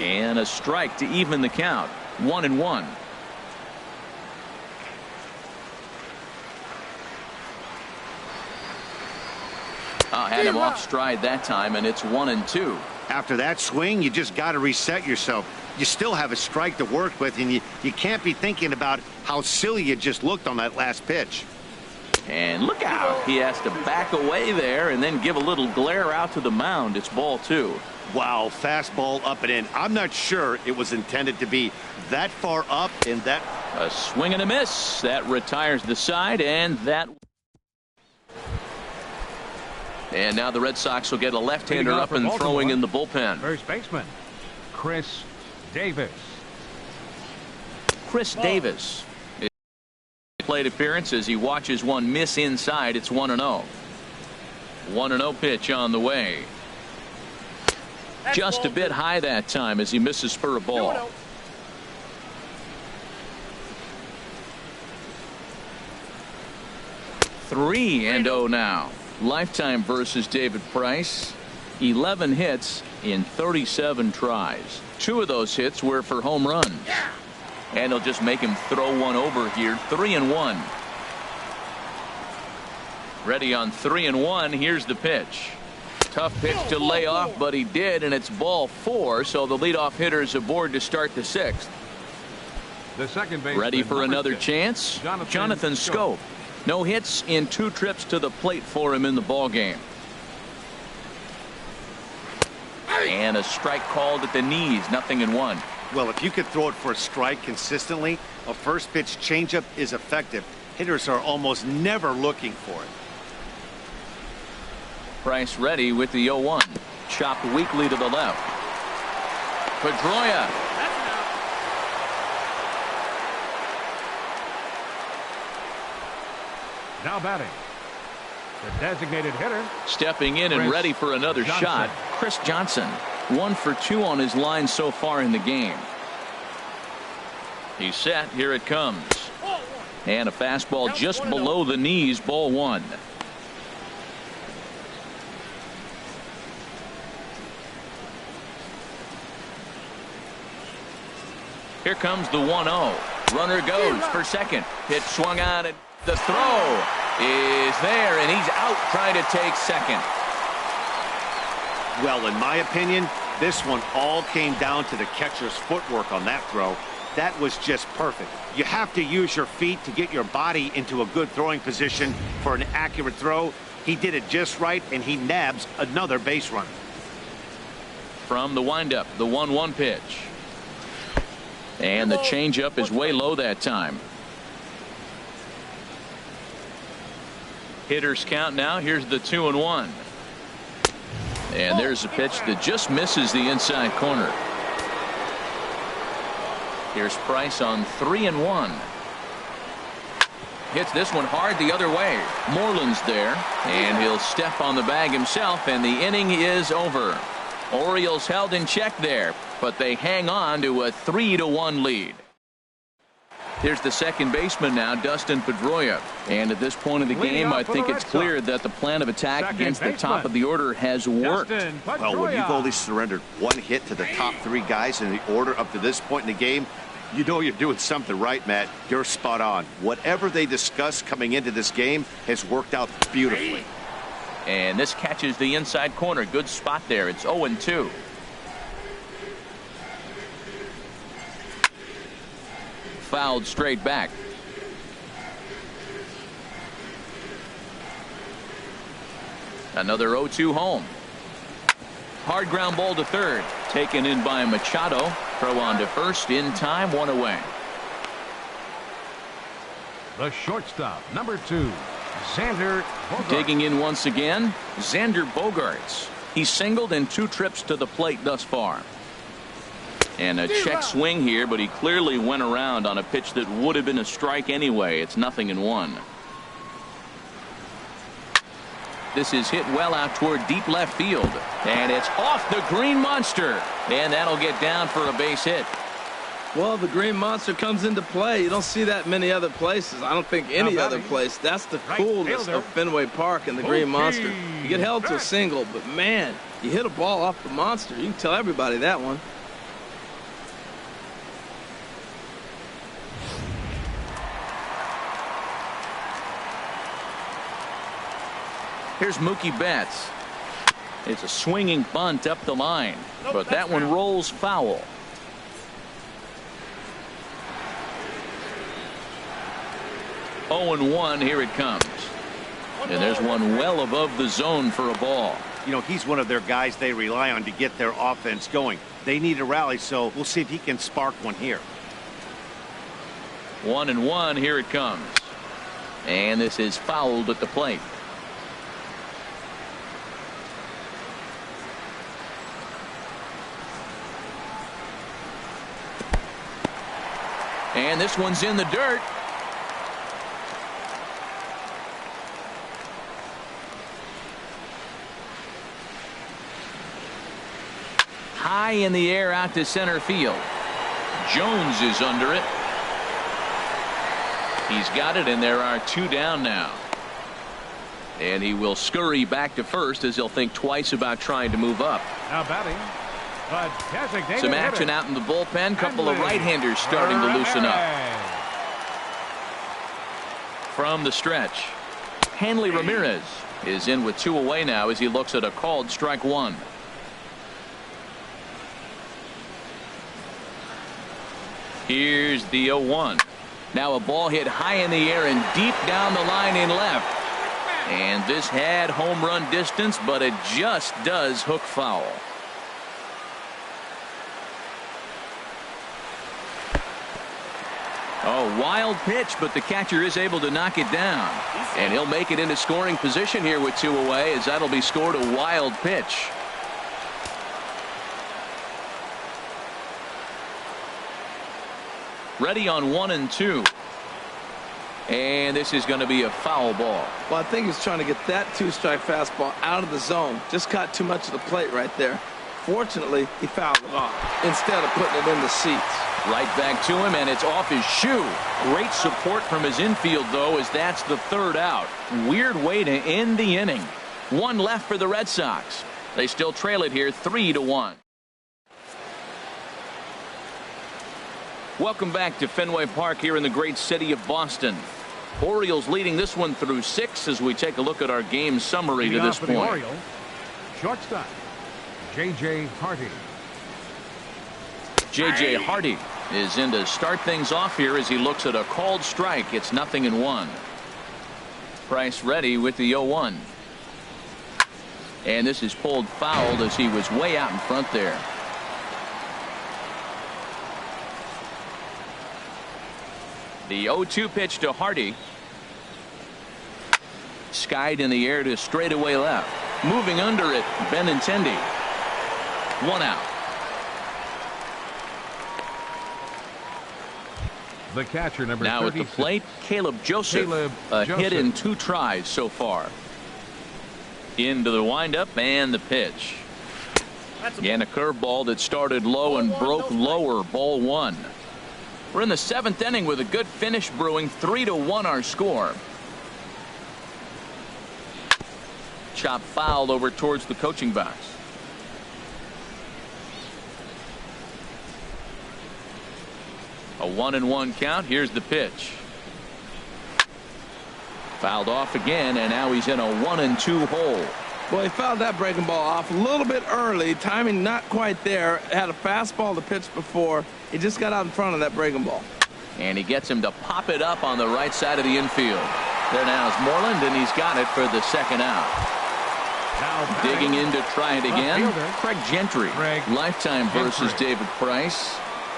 And a strike to even the count. 1-1. Had him off stride that time, and it's 1-2. After that swing, you just got to reset yourself. You still have a strike to work with, and you can't be thinking about how silly you just looked on that last pitch. And look out. He has to back away there and then give a little glare out to the mound. It's ball 2. Wow, fastball up and in. I'm not sure it was intended to be that far up and that. A swing and a miss. That retires the side, and that. And now the Red Sox will get a left-hander up and throwing in the bullpen. First baseman, Chris Davis. Chris Davis. Plate appearance as he watches one miss inside. It's 1-0. 1-0 pitch on the way. Just a bit high that time as he misses for a ball. 3-0 now. Lifetime versus David Price. 11 hits in 37 tries. 2 of those hits were for home runs. And he'll just make him throw one over here. 3-1. Ready on 3-1. Here's the pitch. Tough pitch to lay off, but he did, and it's ball 4. So the leadoff hitter is aboard to start the 6th. The second baseman, ready for another chance. Jonathan Schoop. No hits in 2 trips to the plate for him in the ball game. And a strike called at the knees. 0-1. Well, if you could throw it for a strike consistently, a first pitch changeup is effective. Hitters are almost never looking for it. Price ready with the 0-1. Chopped weakly to the left. Pedroia. Now batting, the designated hitter. Stepping in and ready for another shot. Chris Johnson. 1 for 2 on his line so far in the game. He's set. Here it comes. And a fastball just below the knees. Ball 1. Here comes the 1-0. Runner goes for second. Pitch swung on, and the throw is there, and he's out trying to take second. Well, in my opinion, this one all came down to the catcher's footwork on that throw. That was just perfect. You have to use your feet to get your body into a good throwing position for an accurate throw. He did it just right, and he nabs another base runner. From the windup, the 1-1 pitch. And the changeup is way low that time. Hitters count now. Here's the 2-1. And there's a pitch that just misses the inside corner. Here's Price on 3-1. Hits this one hard the other way. Moreland's there, and he'll step on the bag himself, and the inning is over. Orioles held in check there, but they hang on to a 3-1 lead. Here's the second baseman now, Dustin Pedroia. And at this point of the game, I think it's clear that the plan of attack against the top of the order has worked. Well, when you've only surrendered 1 hit to the top 3 guys in the order up to this point in the game, you know you're doing something right, Matt. You're spot on. Whatever they discussed coming into this game has worked out beautifully. And this catches the inside corner. Good spot there. It's 0-2. Fouled straight back. Another 0-2 home. Hard ground ball to third. Taken in by Machado. Throw on to first in time. 1 away. The shortstop, number 2. Xander Bogaerts. Digging in once again, Xander Bogaerts. He's singled in 2 trips to the plate thus far. And a check swing here, but he clearly went around on a pitch that would have been a strike anyway. It's 0-1. This is hit well out toward deep left field. And it's off the Green Monster. And that'll get down for a base hit. Well, the Green Monster comes into play. You don't see that many other places. I don't think any other place. That's the coolness of Fenway Park and the Green Monster. You get held to a single, but man, you hit a ball off the Monster. You can tell everybody that one. Here's Mookie Betts. It's a swinging bunt up the line, but that one rolls foul. Oh, 0-1, here it comes. And there's one well above the zone for a ball. You know, he's one of their guys they rely on to get their offense going. They need a rally, so we'll see if he can spark one here. 1-1, here it comes. And this is fouled at the plate. And this one's in the dirt. High in the air out to center field. Jones is under it. He's got it, and there are 2 down now. And he will scurry back to first as he'll think twice about trying to move up. Now batting, some action out in the bullpen. Couple of right-handers starting to loosen up. From the stretch, Hanley Ramirez is in with 2 away now as he looks at a called strike 1. Here's the 0-1. Now a ball hit high in the air and deep down the line in left. And this had home run distance, but it just does hook foul. Oh, wild pitch, but the catcher is able to knock it down. And he'll make it into scoring position here with 2 away, as that'll be scored a wild pitch. Ready on 1-2. And this is going to be a foul ball. Well, I think he's trying to get that 2-strike fastball out of the zone. Just caught too much of the plate right there. Fortunately, he fouled it off instead of putting it in the seats. Right back to him, and it's off his shoe. Great support from his infield, though, as that's the 3rd out. Weird way to end the inning. 1 left for the Red Sox. They still trail it here 3-1. Welcome back to Fenway Park here in the great city of Boston. Orioles leading this one through 6 as we take a look at our game summary to this point. Orioles, shortstop, J.J. Hardy. J.J. Hardy is in to start things off here as he looks at a called strike. It's 0-1. Price ready with the 0-1. And this is pulled fouled as he was way out in front there. The 0-2 pitch to Hardy. Skied in the air to straightaway left. Moving under it, Benintendi. 1 out. The catcher, number now 36. at the plate, Caleb Joseph. Hit in 2 tries so far. Into the windup and the pitch. And a curveball that started low and broke lower. Ball 1. We're in the 7th inning with a good finish brewing. 3-1 our score. Chop fouled over towards the coaching box. A 1-1 count. Here's the pitch. Fouled off again, and now he's in a 1-2 hole. Well, he fouled that breaking ball off a little bit early. Timing not quite there. Had a fastball to pitch before. He just got out in front of that breaking ball. And he gets him to pop it up on the right side of the infield. There now is Moreland, and he's got it for the 2nd out. Now digging in to try it again. Craig Gentry. Lifetime versus David Price.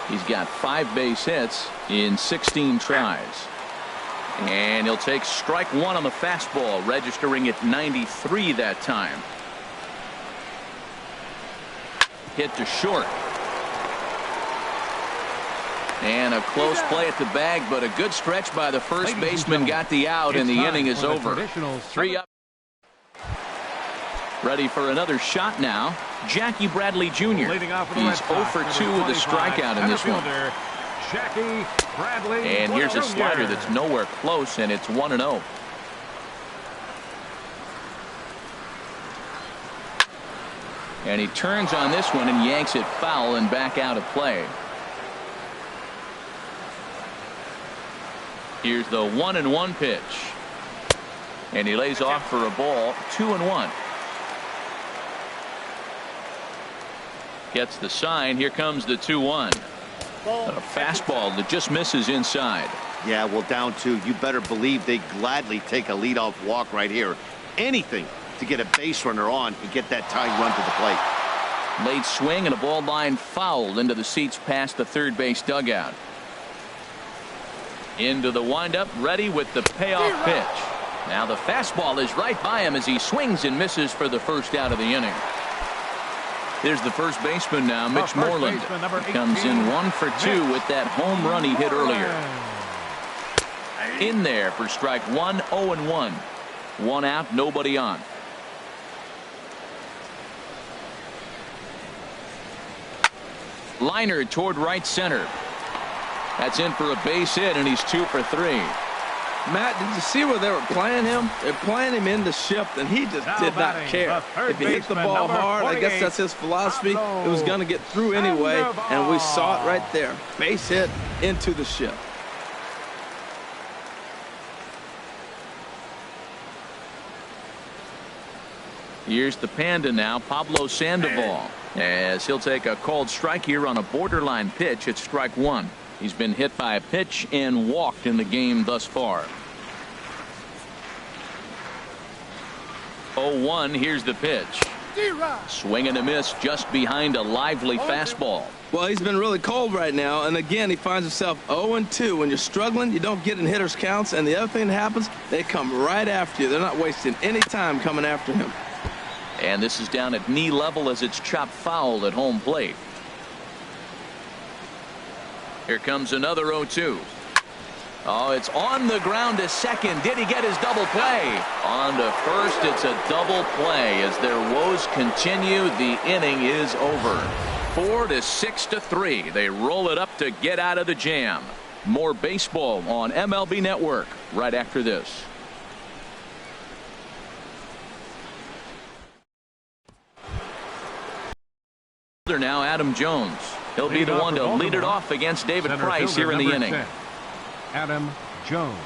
He's got 5 base hits in 16 tries. And he'll take strike one on the fastball, registering at 93 that time. Hit to short. And a close play at the bag, but a good stretch by the first baseman got the out, and the inning is over. 3 up. Ready for another shot now. Jackie Bradley Jr. He's 0 for 2 with a strikeout in this one. And here's a slider that's nowhere close, and it's 1-0. And he turns on this one and yanks it foul and back out of play. Here's the 1-1 pitch. And he lays off for a ball. 2-1. Gets the sign. Here comes the 2-1. A fastball that just misses inside. Yeah, well, down 2. You better believe they gladly take a leadoff walk right here. Anything to get a base runner on and get that tying run to the plate. Late swing and a ball line fouled into the seats past the third base dugout. Into the windup, ready with the payoff pitch. Now the fastball is right by him as he swings and misses for the first out of the inning. Here's the first baseman now, Mitch Moreland. Comes in 1 for 2 with that home run he hit earlier. In there for strike 1, 0-1. 1 out, nobody on. Liner toward right center. That's in for a base hit, and he's 2 for 3. Matt, did you see where they were playing him? They're playing him in the shift, and he just did not care. If he hit the ball hard, I guess that's his philosophy. It was going to get through anyway, and we saw it right there. Base hit into the shift. Here's the Panda now, Pablo Sandoval, as he'll take a called strike here on a borderline pitch at strike 1. He's been hit by a pitch and walked in the game thus far. 0-1. Here's the pitch. Swing and a miss just behind a lively fastball. Well, he's been really cold right now, and again, he finds himself 0-2. When you're struggling, you don't get in hitters' counts, and the other thing that happens, they come right after you. They're not wasting any time coming after him. And this is down at knee level as it's chopped foul at home plate. Here comes another 0-2. Oh, it's on the ground to second. Did he get his double play? On to first. It's a double play as their woes continue. The inning is over. 4-6-3. They roll it up to get out of the jam. More baseball on MLB Network right after this. Now Adam Jones. He'll be the one to lead it off against David Price here in the inning. 10, Adam Jones.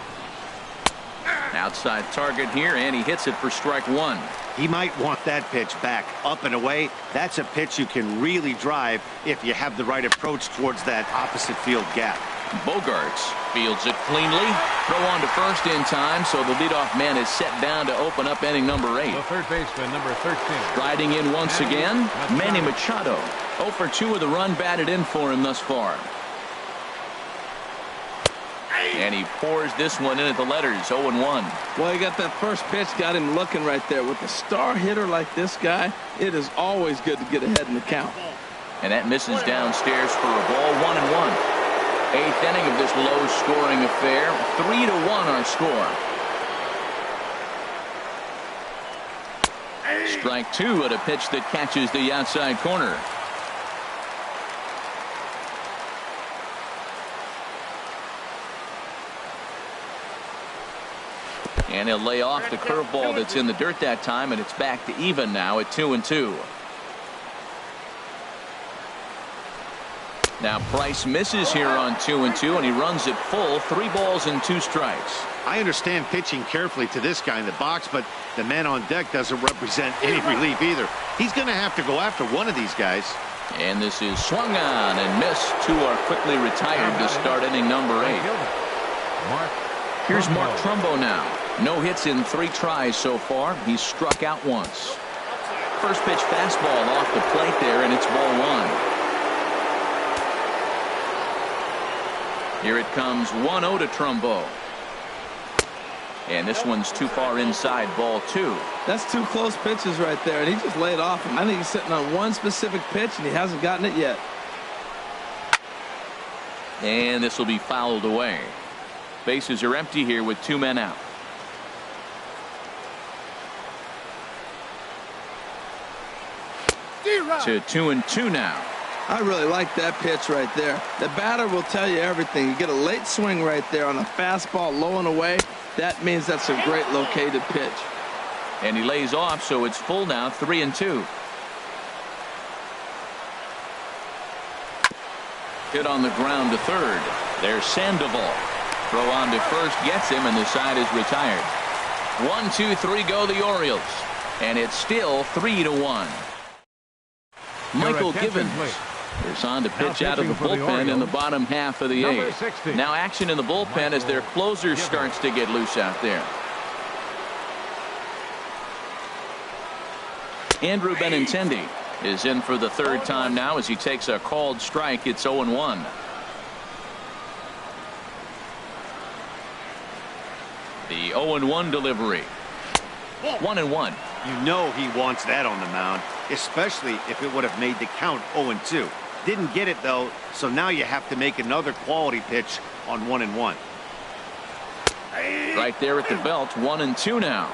Outside target here, and he hits it for strike 1. He might want that pitch back up and away. That's a pitch you can really drive if you have the right approach towards that opposite field gap. Bogarts fields it cleanly. Throw on to first in time, so the leadoff man is set down to open up inning number 8. The third baseman, number 13. Riding in once again, Manny Machado. 0 for 2 with a run batted in for him thus far. And he pours this one in at the letters, 0-1. Well, he got that first pitch, got him looking right there. With a star hitter like this guy, it is always good to get ahead in the count. And that misses downstairs for a ball, 1-1. 8th inning of this low-scoring affair. 3-1 our score. Strike 2 at a pitch that catches the outside corner. And he'll lay off the curveball that's in the dirt that time, and it's back to even now at 2-2. Now Price misses here on 2-2, and he runs it full. 3 balls and 2 strikes. I understand pitching carefully to this guy in the box, but the man on deck doesn't represent any relief either. He's going to have to go after one of these guys. And this is swung on and missed. 2 are quickly retired to start inning number 8. Here's Mark Trumbo now. No hits in 3 tries so far. He's struck out once. First pitch fastball off the plate there, and it's ball 1. Here it comes, 1-0 to Trumbo. And this one's too far inside, ball 2. That's 2 close pitches right there, and he just laid off him. I think he's sitting on one specific pitch, and he hasn't gotten it yet. And this will be fouled away. Bases are empty here with 2 men out. To 2-2 now. I really like that pitch right there. The batter will tell you everything. You get a late swing right there on a fastball low and away. That means that's a great located pitch. And he lays off, so it's full now, 3-2. Hit on the ground to third. There's Sandoval. Throw on to first gets him, and the side is retired. 1, 2, 3 go the Orioles. And it's still 3-1. Michael Givens is on to pitch out of the bullpen in the bottom half of the 8th. Now action in the bullpen as their closer starts to get loose out there. Andrew Benintendi is in for the 3rd time now as he takes a called strike. It's 0-1. The 0-1 delivery. 1-1. You know he wants that on the mound, especially if it would have made the count 0-2. Didn't get it, though, so now you have to make another quality pitch on 1-1. Right there at the belt, 1-2 now.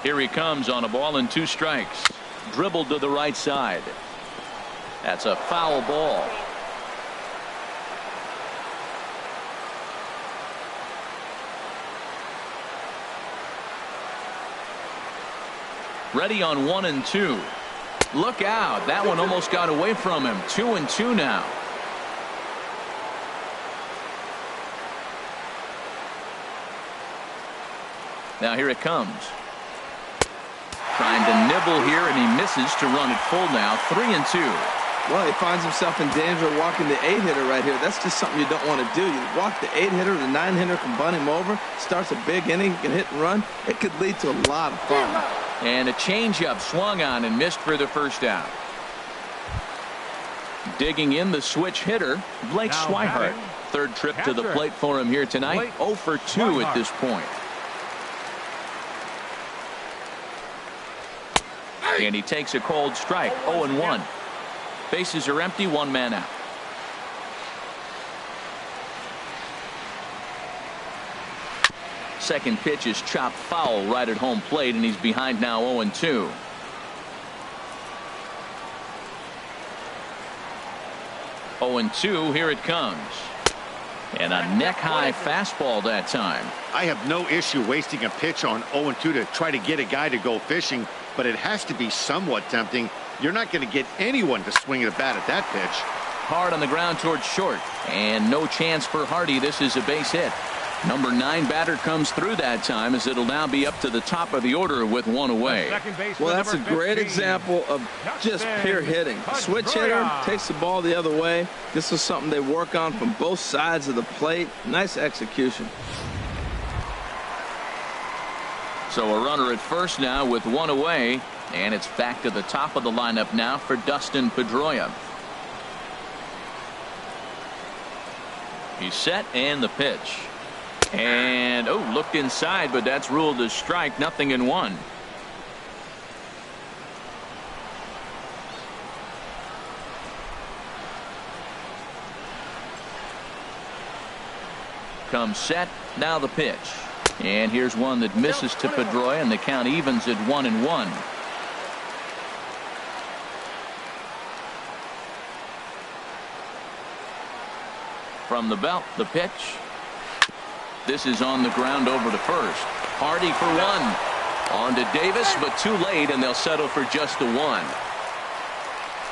Here he comes on a ball and 2 strikes. Dribbled to the right side. That's a foul ball. Ready on 1-2. Look out. That one almost got away from him. 2-2 now. Now here it comes. Trying to nibble here, and he misses to run it full now. 3-2. Well, he finds himself in danger of walking the 8-hitter right here. That's just something you don't want to do. You walk the 8-hitter, the 9-hitter can bunt him over. Starts a big inning, he can hit and run. It could lead to a lot of fun. And a changeup swung on and missed for the 1st out. Digging in the switch hitter, Blake Swihart. 3rd trip to the plate for him here tonight. 0 for 2 at this point. And he takes a cold strike. 0-1. Bases are empty, 1 man out. Second pitch is chopped foul right at home plate, and he's behind now 0-2. Here it comes. And a neck-high fastball that time. I have no issue wasting a pitch on 0-2 to try to get a guy to go fishing, but it has to be somewhat tempting. You're not going to get anyone to swing at a bat at that pitch. Hard on the ground towards short, and no chance for Hardy. This is a base hit. Number 9 batter comes through that time, as it'll now be up to the top of the order with 1 away. Well, that's a great example of just pure hitting. Switch hitter takes the ball the other way. This is something they work on from both sides of the plate. Nice execution. So a runner at first now with 1 away, and it's back to the top of the lineup now for Dustin Pedroia. He's set, and the pitch. And looked inside, but that's ruled a strike. 0-1. Comes set. Now the pitch. And here's one that misses to Pedroia, and the count evens at 1-1. From the belt, the pitch. This is on the ground over to first. Hardy for 1. On to Davis, but too late, and they'll settle for just a 1.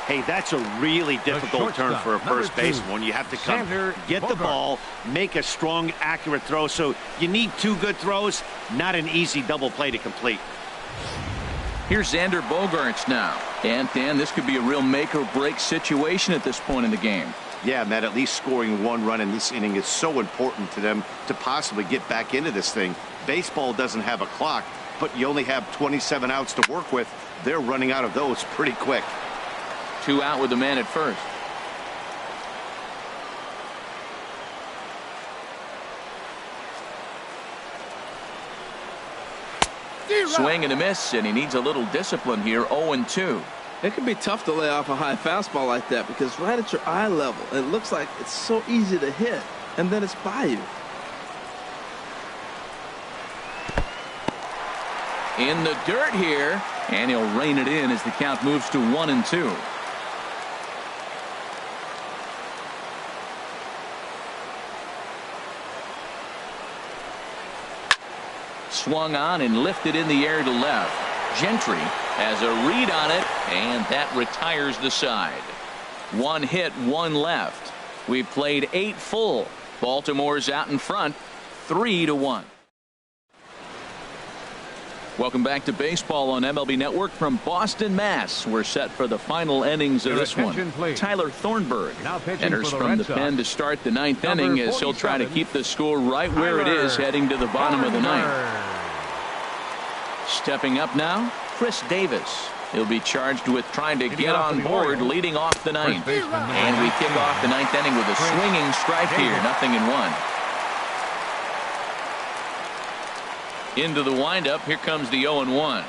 Hey, that's a really difficult turn for a first baseman when you have to come get the ball, make a strong, accurate throw. So you need 2 good throws, not an easy double play to complete. Here's Xander Bogaerts now. And Dan, this could be a real make or break situation at this point in the game. Yeah, Matt, at least scoring 1 run in this inning is so important to them to possibly get back into this thing. Baseball doesn't have a clock, but you only have 27 outs to work with. They're running out of those pretty quick. 2 out with the man at first. Swing and a miss, and he needs a little discipline here. 0-2. It can be tough to lay off a high fastball like that because right at your eye level, it looks like it's so easy to hit, and then it's by you. In the dirt here, and he'll rein it in as the count moves to 1-2. Swung on and lifted in the air to left. Gentry has a read on it, and that retires the side. 1 hit, 1 left. We've played 8 full. Baltimore's out in front, 3-1. Welcome back to baseball on MLB Network from Boston, Mass. We're set for the final innings of this one. Please. Tyler Thornburg enters for the from Red the Sox. pen to start the 9th inning as he'll try to keep the score right where it is heading to the bottom of the 9th. Stepping up now, Chris Davis. He'll be charged with trying to get on board leading off the 9th. And we kick off the 9th inning with a swinging strike here, 0-1. Into the windup, here comes the 0-1.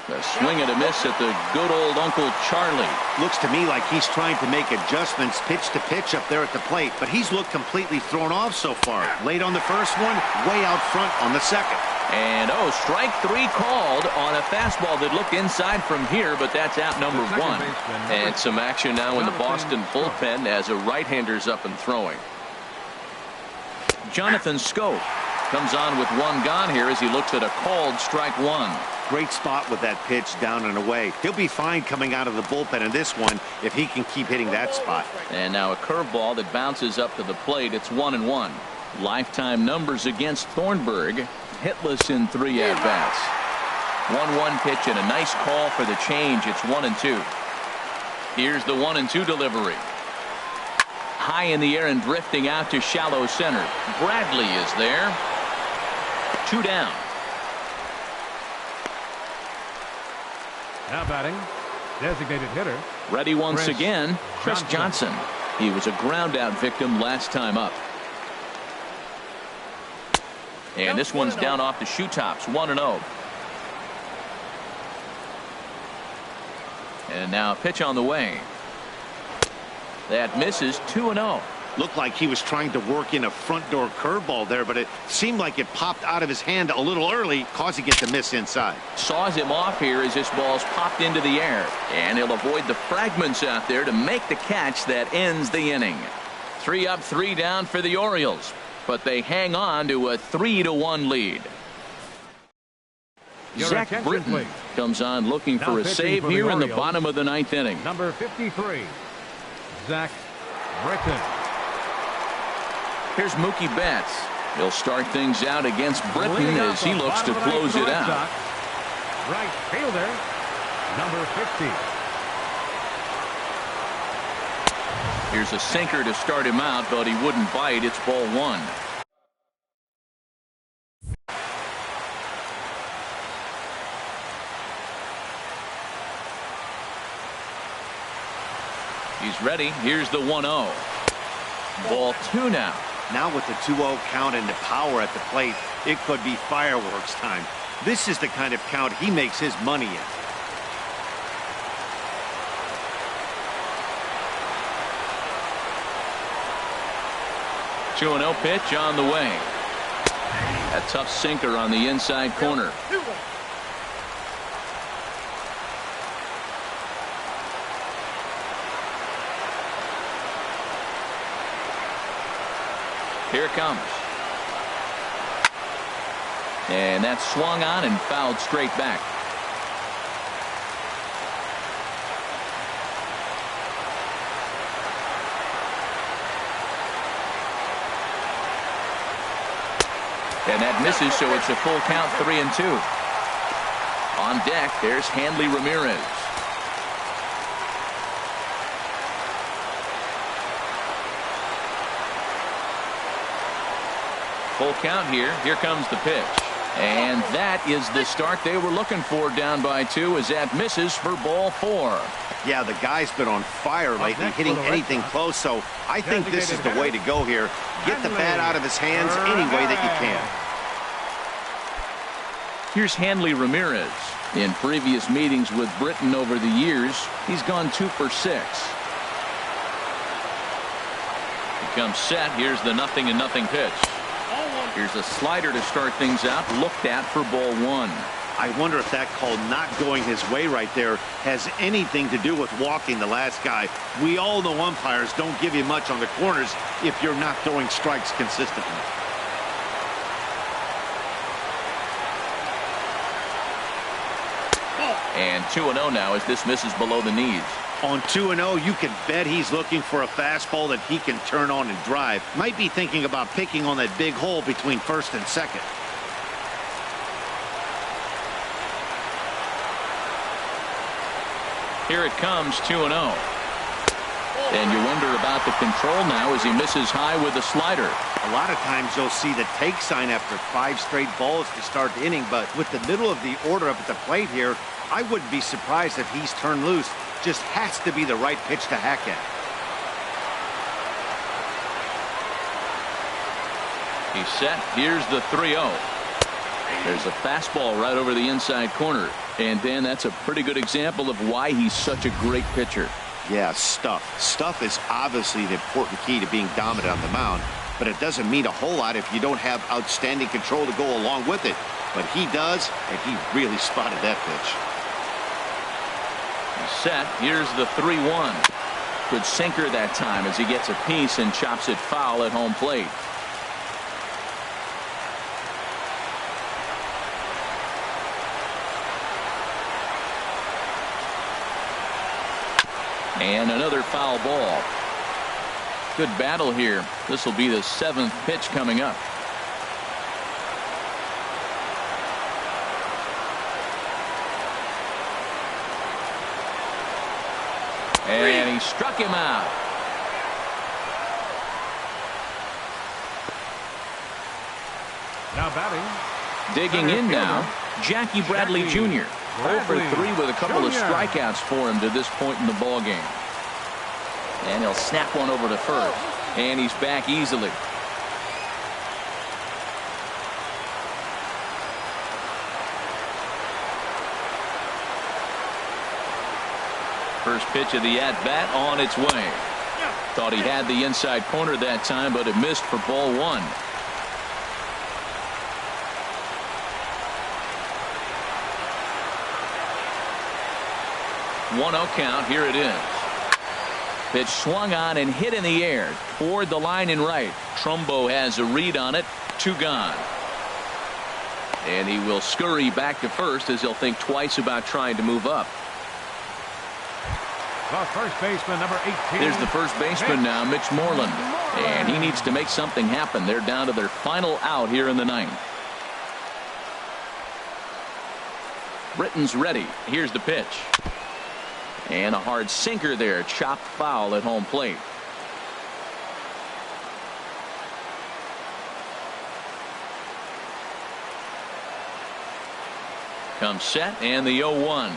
A swing and a miss at the good old Uncle Charlie. Looks to me like he's trying to make adjustments pitch to pitch up there at the plate, but he's looked completely thrown off so far. Late on the first one, way out front on the second. And strike 3 called on a fastball that looked inside from here, but that's out number 1. And some action now in the Boston bullpen as a right-hander's up and throwing. Jonathan Scope comes on with 1 gone here as he looks at a called strike 1. Great spot with that pitch down and away. He'll be fine coming out of the bullpen in this one if he can keep hitting that spot. And now a curveball that bounces up to the plate. It's 1-1. Lifetime numbers against Thornburg. Hitless in 3 at-bats. 1-1 pitch and a nice call for the change. It's 1-2. Here's the 1-2 delivery. High in the air and drifting out to shallow center. Bradley is there. 2 down. Now batting, designated hitter. Ready once again, Chris Johnson. He was a ground out victim last time up. And this one's down off the shoe tops, 1-0. And now a pitch on the way. That misses, 2-0. Looked like he was trying to work in a front door curveball there, but it seemed like it popped out of his hand a little early, causing it to miss inside. Saws him off here as this ball's popped into the air. And he'll avoid the fragments out there to make the catch that ends the inning. 3 up, 3 down for the Orioles. But they hang on to a 3-1 lead. Zach Britton please. comes on looking Now for a pitching save for the here in the Orioles. bottom of the 9th inning. Number 53, Zach Britton. Here's Mookie Betts. He'll start things out against Britton Leading as off he the looks to bottom of the close ninth it for Red out. Sox. Right fielder, number 50. Here's a sinker to start him out, but he wouldn't bite. It's ball 1. He's ready. Here's the 1-0. Ball 2 now. Now with the 2-0 count and the power at the plate, it could be fireworks time. This is the kind of count he makes his money in. Two 2-0 pitch on the way. A tough sinker on the inside corner. Here it comes. And that's swung on and fouled straight back. And that misses, so it's a full count, 3-2. On deck, there's Hanley Ramirez. Full count here. Here comes the pitch. And that is the start they were looking for, down by 2, as that misses for ball 4. Yeah, the guy's been on fire lately, hitting anything close, so I think this is the way to go here. Get the bat out of his hands any way that you can. Here's Hanley Ramirez. In previous meetings with Britton over the years, he's gone 2 for 6. He comes set. Here's the 0-0 pitch. Here's a slider to start things out, looked at for ball 1. I wonder if that call not going his way right there has anything to do with walking the last guy. We all know umpires don't give you much on the corners if you're not throwing strikes consistently. And 2-0 now as this misses below the knees. On 2-0, you can bet he's looking for a fastball that he can turn on and drive. Might be thinking about picking on that big hole between first and second. Here it comes, 2-0. And you wonder about the control now as he misses high with a slider. A lot of times you'll see the take sign after 5 straight balls to start the inning, but with the middle of the order up at the plate here, I wouldn't be surprised if he's turned loose. Just has to be the right pitch to hack at. He's set. Here's the 3-0. There's a fastball right over the inside corner. And Dan, that's a pretty good example of why he's such a great pitcher. Yeah, stuff. Stuff is obviously the important key to being dominant on the mound, but it doesn't mean a whole lot if you don't have outstanding control to go along with it. But he does, and he really spotted that pitch. Set. Here's the 3-1. Good sinker that time as he gets a piece and chops it foul at home plate. And another foul ball. Good battle here. This will be the 7th pitch coming up. And he struck him out. Now batting. Digging in now, Jackie Bradley Jr. 0 for 3 with a couple of strikeouts for him to this point in the ball game. And he'll snap one over to first. And he's back easily. First pitch of the at-bat on its way. Thought he had the inside corner that time, but it missed for ball 1. 1-0 count. Here it is. Pitch swung on and hit in the air toward the line and right. Trumbo has a read on it. 2 gone. And he will scurry back to first as he'll think twice about trying to move up. The first baseman, number 18. There's the first baseman now, Mitch Moreland. And he needs to make something happen. They're down to their final out here in the 9th. Britton's ready. Here's the pitch. And a hard sinker there, chopped foul at home plate. Comes set, and the 0-1.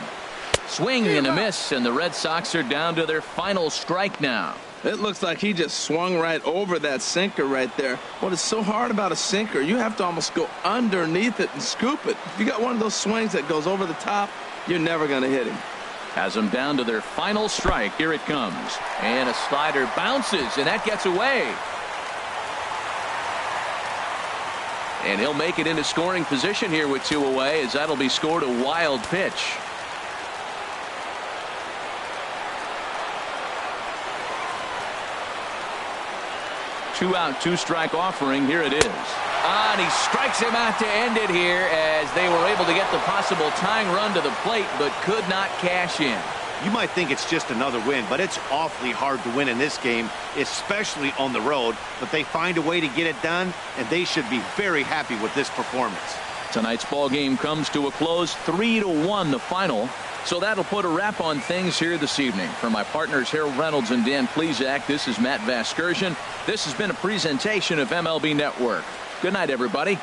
Swing and a miss, and the Red Sox are down to their final strike now. It looks like he just swung right over that sinker right there. What is so hard about a sinker, you have to almost go underneath it and scoop it. If you got one of those swings that goes over the top, you're never going to hit him. Has them down to their final strike. Here it comes. And a slider bounces, and that gets away. And he'll make it into scoring position here with 2 away, as that'll be scored a wild pitch. Two out, 2 strike offering. Here it is. And he strikes him out to end it here as they were able to get the possible tying run to the plate, but could not cash in. You might think it's just another win, but it's awfully hard to win in this game, especially on the road. But they find a way to get it done, and they should be very happy with this performance. Tonight's ball game comes to a close, 3-1 the final. So that'll put a wrap on things here this evening. For my partners Harold Reynolds and Dan Plesac, this is Matt Vasgersian. This has been a presentation of MLB Network. Good night, everybody.